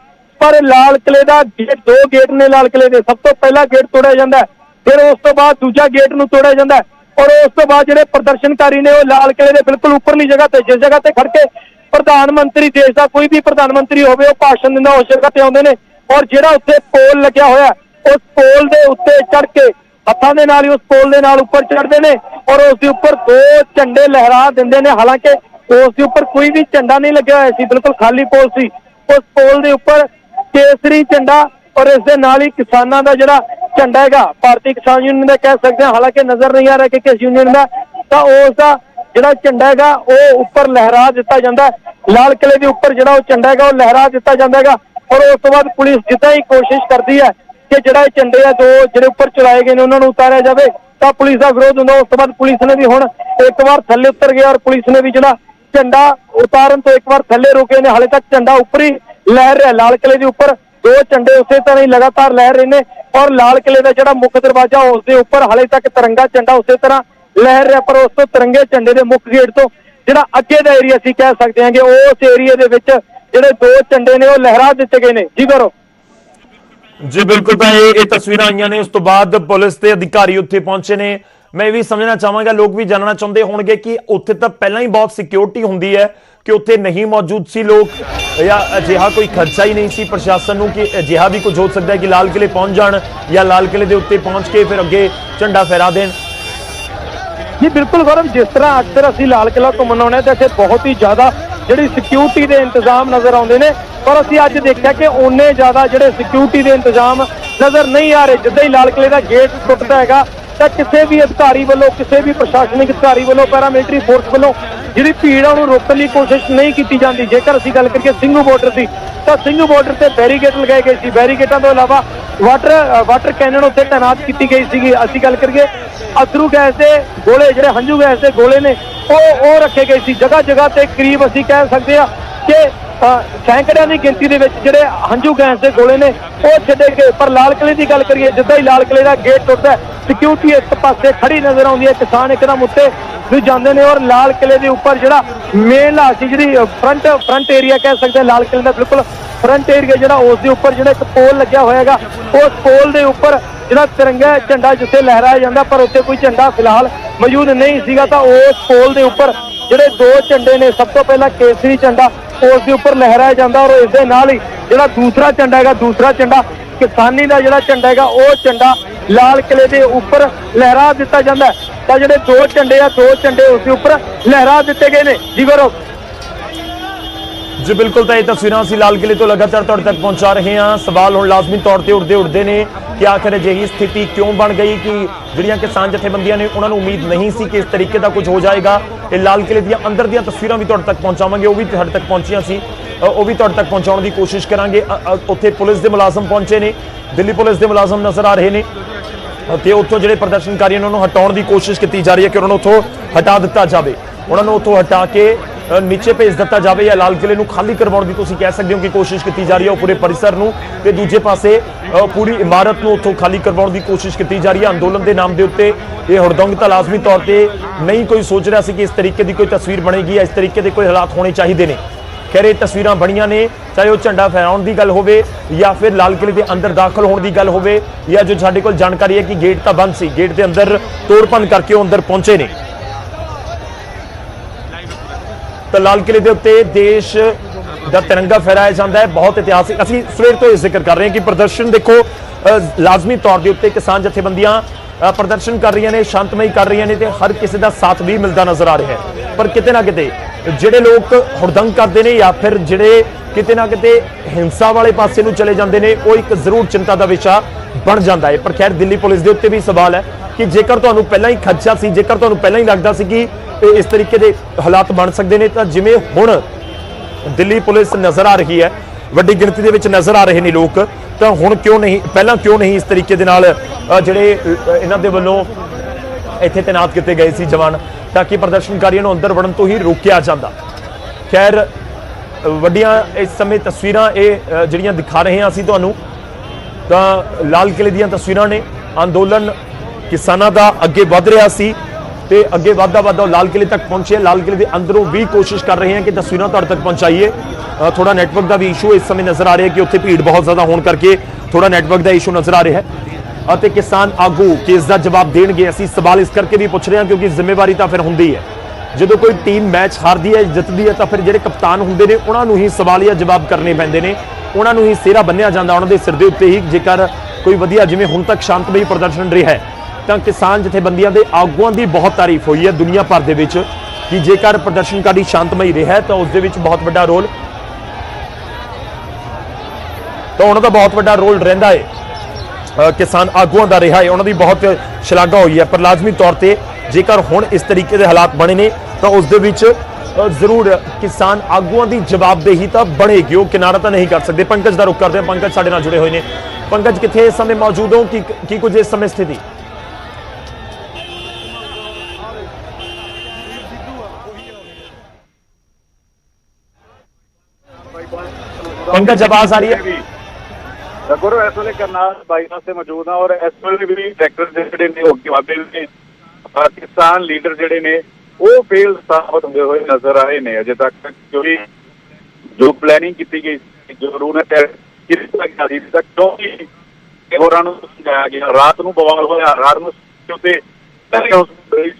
पर लाल किले दा गेट, दो गेट ने लाल किले दे, सब तो पहला गेट तोड़िया जांदा है, फिर उस तो बाद दूजा गेट नूं तोड़िया जांदा है और उस तो बाद जिहड़े प्रदर्शनकारी ने वो लाल किले दे बिल्कुल उपरली जगह ते जिस जगह ते खड़ के प्रधानमंत्री देश का कोई भी प्रधानमंत्री होवे वो भाषण दिंदा उस जगह ते आउंदे ने और जिहड़ा उत्थे पोल लग्या होया उस पोल दे उत्ते चढ़ के हत्थां दे नाल ही उस पोल दे नाल उपर चढ़दे ने और उस दे उपर दो झंडे लहरा दिंदे ने। हालांकि उस दे उपर कोई भी झंडा नहीं लग्या होया सी, बिल्कुल खाली पोल सी। उस पोल दे उपर केसरी झंडा और इस दे नाल ही किसानां दा जिहड़ा झंडा हैगा भारतीय किसान यूनियन दा कह सकते हैं, हालांकि नजर नहीं आ रहा कि किस यूनियन दा, तां उस दा जिहड़ा झंडा हैगा वो उपर लहरा दिता जांदा है। लाल किले दे उपर जिहड़ा झंडा हैगा वो लहरा दिता जांदा हैगा और उस तो बाद पुलिस जिद्दां ही कोशिश करदी है कि जिहड़ा झंडे आ दो जिहड़े उपर चलाए गए ने उन्हां नूं उतारिया जावे तां पुलिस दा विरोध हुंदा। उस तो बाद पुलिस ने भी हुण एक बार थल्ले उतर गया और पुलिस ने भी जिहड़ा झंडा उतारन तो एक बार थल्ले रोके ने, हाले तक झंडा उपर ही लहर रहा। लाल किले दे उपर दो झंडे उसे तरह ही लगातार लहर रहे ने और लाल किले का जिहड़ा मुख दरवाजा उसके उपर हाले तक तिरंगा झंडा उसे तरह लहर रहा, पर उस तो तिरंगे झंडे के मुख गेट तो जिहड़ा अगे दा एरिया असीं कह सकते हैं कि उस एरिए दे विच जिहड़े दो झंडे ने वो लहरा दिते गए ने। जी करो जी बिल्कुल, तो ये तस्वीरां आईयां ने, उस तो बाद पुलिस के अधिकारी उत्थे पहुंचे ने। मैं भी समझना चाहांगा, लोग भी जानना चाहते होंगे कि उत्थे तो पहला ही बहुत सिक्योरिटी हुंदी है कि उत्थे नहीं मौजूद सी लोग या अजिहा कोई खर्चा ही नहीं सी प्रशासन नूं कि अजिहा भी कुछ हो सकता है कि लाल किले पहुंच जाण या लाल किले के उत्ते पहुंच के फिर अगे झंडा फहरा देण। जी बिल्कुल गौरव, जिस तरह अक्सर असीं लाल किला घूमण आउणे ते इत्थे बहुत ही ज्यादा जिहड़ी सिक्योरिटी के इंतजाम नजर आउंदे ने, पर असीं अज देखिआ कि उन्ने ज्यादा जिहड़े सिक्योरिटी के इंतजाम नजर नहीं आ रहे। जिद्दां ही लाल किले का गेट टुटदा हैगा तां किसी भी अधिकारी वालों, किसी भी प्रशासनिक अधिकारी वालों, पैरामिलिटरी फोर्स वालों जिहड़ी भीड़ उहनूं रोकण दी कोशिश नहीं की जाती। जेकर असीं गल करिए सिंघू बॉर्डर की तां सिंघू बॉर्डर से बैरीगेट लगाए गए सी, बैरीगेटां तो इलावा वाटर कैनन उत्ते तैनात की गई सी। असीं गल करिए अथरू गैस के गोले, जिहड़े हंझू गैस के गोले ने वो रखे गए सी जगह जगह ते। करीब असीं कह सकते हैं कि सैकड़ियां की गिनती के जिहड़े हंझू गैस के गोले ने वो छड्डे गए। पर लाल किले की गल करिए, जिद्दां ही लाल किले का गेट टुटदा है सिक्योरिटी एक पासे खड़ी नजर आउंदी है, किसान एकदम उत्ते भी जाते हैं और लाल किले के उपर जिहड़ा मेन लासी जी फ्रंट एरिया कह सकते हैं, लाल किले का बिल्कुल फ्रंट एरिया जिहड़ा उसके उपर जिहड़ा एक पोल लग्या होएगा, उस पोल के उपर जिहड़ा तिरंगा झंडा जिथे लहराया जाता पर उत्ते कोई झंडा फिलहाल मौजूद नहीं सीगा। तां उस पोल के उपर जिहड़े दो झंडे ने, सब तो पहला केसरी झंडा उसके उपर लहराया जाता और इस दे नाल ही जिहड़ा दूसरा झंडा हैगा, दूसरा झंडा किसानी का जिहड़ा झंडा हैगा वो झंडा लाल किले के उपर लहरा दिता जाता है। तां जिहड़े दो झंडे आ, दो झंडे उसके उपर लहरा दिते गए ने। जी गौरव जी बिल्कुल, तो ये तस्वीरां असीं लाल किले तो लगातार तुहाडे तक पहुंचा रहे हैं। सवाल हुण लाजमी तौर पर उठते ने कि आखिर अजिही स्थिति क्यों बन गई कि जिहड़ियां किसान जथेबंदियां ने उन्होंने उम्मीद नहीं सी कि इस तरीके का कुछ हो जाएगा। ये लाल किले दी अंदर दी तस्वीरां भी तुहाडे तक पहुंचावांगे, वो भी तुहाडे तक पहुंचियां सी, वो भी तुहाडे तक पहुंचाउण दी कोशिश करांगे। उत्थे पुलिस के मुलाजम पहुंचे ने, दिल्ली पुलिस के मुलाजम नजर आ रहे ने ते उत्थों जिहड़े प्रदर्शनकारी उन्होंने हटाउण दी कोशिश की जा रही है कि उन्होंने उत्थों हटा दिता जाए, उन्होंने उत्थों हटा के नीचे भेज दिता जाए या लाल किले नूं खाली करवाउण दी तुसीं कह सकदे हो कि कोशिश की जा रही है पूरे परिसर नूं। ते दूजे पासे ਪੂਰੀ ਇਮਾਰਤ ਨੂੰ ਉੱਥੋਂ ਖਾਲੀ ਕਰਵਾਉਣ ਦੀ ਕੋਸ਼ਿਸ਼ ਕੀਤੀ ਜਾ ਰਹੀ ਹੈ। ਅੰਦੋਲਨ ਦੇ ਨਾਮ ਦੇ ਉੱਤੇ ਇਹ ਹੁੜਦੰਗ ਤਾਂ ਲਾਜ਼ਮੀ ਤੌਰ ਤੇ ਨਹੀਂ ਕੋਈ ਸੋਚ ਰਿਹਾ ਸੀ ਕਿ ਇਸ ਤਰੀਕੇ ਦੀ ਕੋਈ ਤਸਵੀਰ ਬਣੇਗੀ, ਇਸ ਤਰੀਕੇ ਦੇ ਕੋਈ ਹਾਲਾਤ ਹੋਣੇ ਚਾਹੀਦੇ ਨੇ। ਖੈਰ ਇਹ ਤਸਵੀਰਾਂ ਬਣੀਆਂ ਨੇ, ਚਾਹੇ ਉਹ ਝੰਡਾ ਫਹਿਰਾਉਣ ਦੀ ਗੱਲ ਹੋਵੇ ਜਾਂ ਫਿਰ ਲਾਲ ਕਿਲੇ ਦੇ ਅੰਦਰ ਦਾਖਲ ਹੋਣ ਦੀ ਗੱਲ ਹੋਵੇ, ਜਾਂ ਜੋ ਸਾਡੇ ਕੋਲ ਜਾਣਕਾਰੀ ਹੈ ਕਿ ਗੇਟ ਤਾਂ ਬੰਦ ਸੀ, ਗੇਟ ਦੇ ਅੰਦਰ ਤੋੜਪਨ ਕਰਕੇ ਉਹ ਅੰਦਰ ਪਹੁੰਚੇ ਨੇ। ਤਾਂ ਲਾਲ ਕਿਲੇ ਦੇ ਉੱਤੇ ਦੇਸ਼ ਦਾ ਤਿਰੰਗਾ ਫਹਿਰਾਇਆ ਜਾਂਦਾ ਹੈ, ਬਹੁਤ ਇਤਿਹਾਸਿਕ। ਅਸੀਂ ਸਵੇਰ ਤੋਂ ਇਹ ਜ਼ਿਕਰ ਕਰ ਰਹੇ ਹਾਂ ਕਿ ਪ੍ਰਦਰਸ਼ਨ ਦੇਖੋ ਲਾਜ਼ਮੀ ਤੌਰ ਦੇ ਉੱਤੇ ਕਿਸਾਨ ਜਥੇਬੰਦੀਆਂ ਪ੍ਰਦਰਸ਼ਨ ਕਰ ਰਹੀਆਂ ਨੇ, ਸ਼ਾਂਤਮਈ ਕਰ ਰਹੀਆਂ ਨੇ ਤੇ ਹਰ ਕਿਸੇ ਦਾ ਸਾਥ ਵੀ ਮਿਲਦਾ ਨਜ਼ਰ ਆ ਰਿਹਾ ਹੈ। ਪਰ ਕਿਤੇ ਨਾ ਕਿਤੇ ਜਿਹੜੇ ਲੋਕ ਹੁੜਦੰਗ ਕਰਦੇ ਨੇ ਜਾਂ ਫਿਰ ਜਿਹੜੇ ਕਿਤੇ ਨਾ ਕਿਤੇ ਹਿੰਸਾ ਵਾਲੇ ਪਾਸੇ ਨੂੰ ਚਲੇ ਜਾਂਦੇ ਨੇ, ਉਹ ਇੱਕ ਜ਼ਰੂਰ ਚਿੰਤਾ ਦਾ ਵਿਸ਼ਾ ਬਣ ਜਾਂਦਾ ਹੈ। ਪਰ ਖੈਰ ਦਿੱਲੀ ਪੁਲਿਸ ਦੇ ਉੱਤੇ ਵੀ ਸਵਾਲ ਹੈ ਕਿ ਜੇਕਰ ਤੁਹਾਨੂੰ ਪਹਿਲਾਂ ਹੀ ਖਦਸ਼ਾ ਸੀ, ਜੇਕਰ ਤੁਹਾਨੂੰ ਪਹਿਲਾਂ ਹੀ ਲੱਗਦਾ ਸੀ ਕਿ ਇਸ ਤਰੀਕੇ ਦੇ ਹਾਲਾਤ ਬਣ ਸਕਦੇ ਨੇ, ਤਾਂ ਜਿਵੇਂ ਹੁਣ ਦਿੱਲੀ ਪੁਲਿਸ ਨਜ਼ਰ ਆ ਰਹੀ ਹੈ, ਵੱਡੀ ਗਿਣਤੀ ਦੇ ਵਿੱਚ ਨਜ਼ਰ ਆ ਰਹੇ ਨੇ ਲੋਕ, ਤਾਂ ਹੁਣ ਕਿਉਂ ਨਹੀਂ, ਪਹਿਲਾਂ ਕਿਉਂ ਨਹੀਂ ਇਸ ਤਰੀਕੇ ਦੇ ਨਾਲ ਜਿਹੜੇ ਇਹਨਾਂ ਦੇ ਵੱਲੋਂ ਇੱਥੇ ਤੈਨਾਤ ਕੀਤੇ ਗਏ ਸੀ ਜਵਾਨ, ਤਾਂ ਕਿ ਪ੍ਰਦਰਸ਼ਨਕਾਰੀਆਂ ਨੂੰ ਅੰਦਰ ਵੜਨ ਤੋਂ ਹੀ ਰੋਕਿਆ ਜਾਂਦਾ। ਖੈਰ ਵੱਡੀਆਂ ਇਸ ਸਮੇਂ ਤਸਵੀਰਾਂ ਇਹ ਜਿਹੜੀਆਂ ਦਿਖਾ ਰਹੇ ਹਾਂ ਅਸੀਂ ਤੁਹਾਨੂੰ, ਤਾਂ ਲਾਲ ਕਿਲੇ ਦੀਆਂ ਤਸਵੀਰਾਂ ਨੇ। ਅੰਦੋਲਨ ਕਿਸਾਨਾਂ ਦਾ ਅੱਗੇ ਵੱਧ ਰਿਹਾ ਸੀ ਤੇ ਅੱਗੇ ਵੱਧਦਾ ਲਾਲ ਕਿਲੇ ਤੱਕ ਪਹੁੰਚੇ। ਲਾਲ ਕਿਲੇ ਦੇ ਅੰਦਰੋਂ ਵੀ ਕੋਸ਼ਿਸ਼ ਕਰ ਰਹੇ ਹਾਂ ਕਿ ਤਸਵੀਰਾਂ ਤੁਹਾਡੇ ਤੱਕ ਪਹੁੰਚਾਈਏ। ਥੋੜਾ ਨੈਟਵਰਕ ਦਾ ਵੀ ਇਸ਼ੂ ਇਸ ਸਮੇਂ ਨਜ਼ਰ ਆ ਰਿਹਾ ਕਿ ਉੱਥੇ ਭੀੜ ਬਹੁਤ ਜ਼ਿਆਦਾ ਹੋਣ ਕਰਕੇ ਥੋੜਾ ਨੈਟਵਰਕ ਦਾ ਇਸ਼ੂ ਨਜ਼ਰ ਆ ਰਿਹਾ ਹੈ। ਅਤੇ ਕਿਸਾਨ ਆਗੂ ਕਿਸ ਦਾ ਜਵਾਬ ਦੇਣਗੇ, ਅਸੀਂ ਸਵਾਲ ਇਸ ਕਰਕੇ ਵੀ ਪੁੱਛ ਰਹੇ ਹਾਂ ਕਿਉਂਕਿ ਜ਼ਿੰਮੇਵਾਰੀ ਤਾਂ ਫਿਰ ਹੁੰਦੀ ਹੈ। ਜਦੋਂ ਕੋਈ ਟੀਮ ਮੈਚ ਹਾਰਦੀ ਹੈ, ਜਿੱਤਦੀ ਹੈ, ਤਾਂ ਫਿਰ ਜਿਹੜੇ ਕਪਤਾਨ ਹੁੰਦੇ ਨੇ ਉਹਨਾਂ ਨੂੰ ਹੀ ਸਵਾਲੀਆ ਜਵਾਬ ਕਰਨੇ ਪੈਂਦੇ ਨੇ, ਉਹਨਾਂ ਨੂੰ ਹੀ ਸਿਹਰਾ ਬੰਨਿਆ ਜਾਂਦਾ ਉਹਨਾਂ ਦੇ ਸਿਰ ਦੇ ਉੱਤੇ ਹੀ। ਜੇਕਰ ਕੋਈ ਵਧੀਆ, ਜਿਵੇਂ ਹੁਣ ਤੱਕ ਸ਼ਾਂਤਮਈ ਪ੍ਰਦਰਸ਼ਨ ਰਿਹਾ ਹੈ, ਤਾਂ ਕਿਸਾਨ ਜਥੇਬੰਦੀਆਂ ਦੇ ਆਗੂਆਂ ਦੀ ਬਹੁਤ ਤਾਰੀਫ ਹੋਈ ਹੈ ਦੁਨੀਆ ਭਰ ਦੇ ਵਿੱਚ ਕਿ ਜੇਕਰ ਪ੍ਰਦਰਸ਼ਨਕਾਰੀ ਸ਼ਾਂਤਮਈ ਰਿਹਾ ਤਾਂ ਉਸ ਦੇ ਵਿੱਚ ਬਹੁਤ ਵੱਡਾ ਰੋਲ, ਤਾਂ ਉਹਨਾਂ ਦਾ ਬਹੁਤ ਵੱਡਾ ਰੋਲ ਰਹਿੰਦਾ ਹੈ। ਕਿਸਾਨ ਆਗੂਆਂ ਦਾ ਰਿਹਾ ਹੈ, ਉਹਨਾਂ ਦੀ ਬਹੁਤ ਸ਼ਲਾਘਾ ਹੋਈ ਹੈ। ਪਰ ਲਾਜ਼ਮੀ ਤੌਰ ਤੇ ਜੇਕਰ ਹੁਣ ਇਸ ਤਰੀਕੇ ਦੇ ਹਾਲਾਤ ਬਣੇ ਨੇ ਤਾਂ ਉਸ ਦੇ ਵਿੱਚ ਜ਼ਰੂਰ ਕਿਸਾਨ ਆਗੂਆਂ ਦੀ ਜਵਾਬਦੇਹੀ ਤਾਂ ਬਣੇਗੀ, ਉਹ ਕਿਨਾਰਾ ਤਾਂ ਨਹੀਂ ਕਰ ਸਕਦੇ। ਪੰਕਜ ਦਾ ਰੁਖ ਕਰਦੇ ਹਾਂ, ਪੰਕਜ ਸਾਡੇ ਨਾਲ ਜੁੜੇ ਹੋਏ ਨੇ। ਪੰਕਜ, ਕਿੱਥੇ ਇਸ ਸਮੇਂ ਮੌਜੂਦ ਹੋ, ਕੀ ਕੁਝ ਇਸ ਸਮੇਂ ਸਥਿਤੀ? पंकज आवाज आ रही है? गुरु इस वे करनाल बाईपास से मौजूद हाँ और इस वे भी ट्रैक्टर जोड़े ने किसान लीडर जोड़े ने वो फेल साबित होते हुए नजर आए ने अजे तक, क्योंकि जो प्लैनिंग की गई, जो रूल होरां नूं समझाया गया, रात को बवाल होया, रात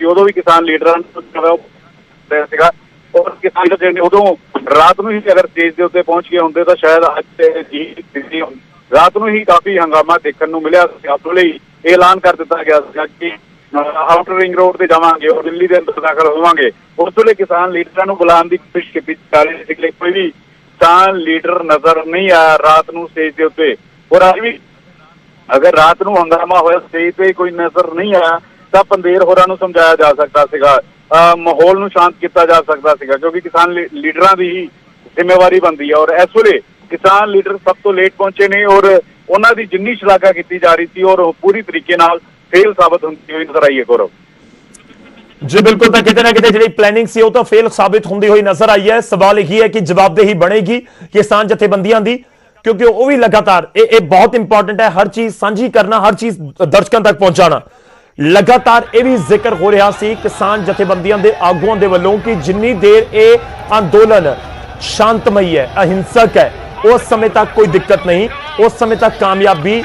उदों भी किसान लीडरां और किसान उदों रात को ही अगर स्टेज के उत्ते पहुंच गए होंगे तो शायद अज रात को ही काफी हंगामा देखने को मिला। उस वे ऐलान कर दिता गया कि आउटर रिंग रोड से जावांगे और दिल्ली के अंदर दाखिल होवांगे। उस वे किसान लीडर को बुलाने की कोशिश की जा रही थी, कोई भी किसान लीडर नजर नहीं आया रात को स्टेज के उत्ते। और अज भी अगर रात को हंगामा होया स्टेज पे कोई नजर नहीं आया तो पंदेर होरां नूं समझाया जा सकता सीगा, माहौल नूं शांत किया जा सकता सीगा, क्योंकि किसान लीडरां दी ही जिम्मेवारी बनती है। और इस वे किसान लीडर सब तो लेट पहुंचे ने और उन्हां दी जिन्नी शलाघा की जा रही थी और पूरी तरीके नाल फेल साबित होंदी हुई नजर आई है। गौरव जी बिल्कुल, तो किते ना किते जिहड़ी प्लैनिंग सी वो तो फेल साबित होंदी हुई नजर आई है। सवाल यही है कि जवाबदेही बनेगी किसान जथेबंदियां दी, क्योंकि वो भी लगातार ये बहुत इंपॉर्टेंट है, हर चीज साझी करना, हर चीज दर्शकों तक पहुंचाना। लगातार यह भी जिक्र हो रहा सी किसान जथेबंदियां दे आगुआं दे वल्लों कि जिन्नी देर ये अंदोलन शांतमई है, अहिंसक है, उस समय तक कोई दिक्कत नहीं, उस समय तक कामयाबी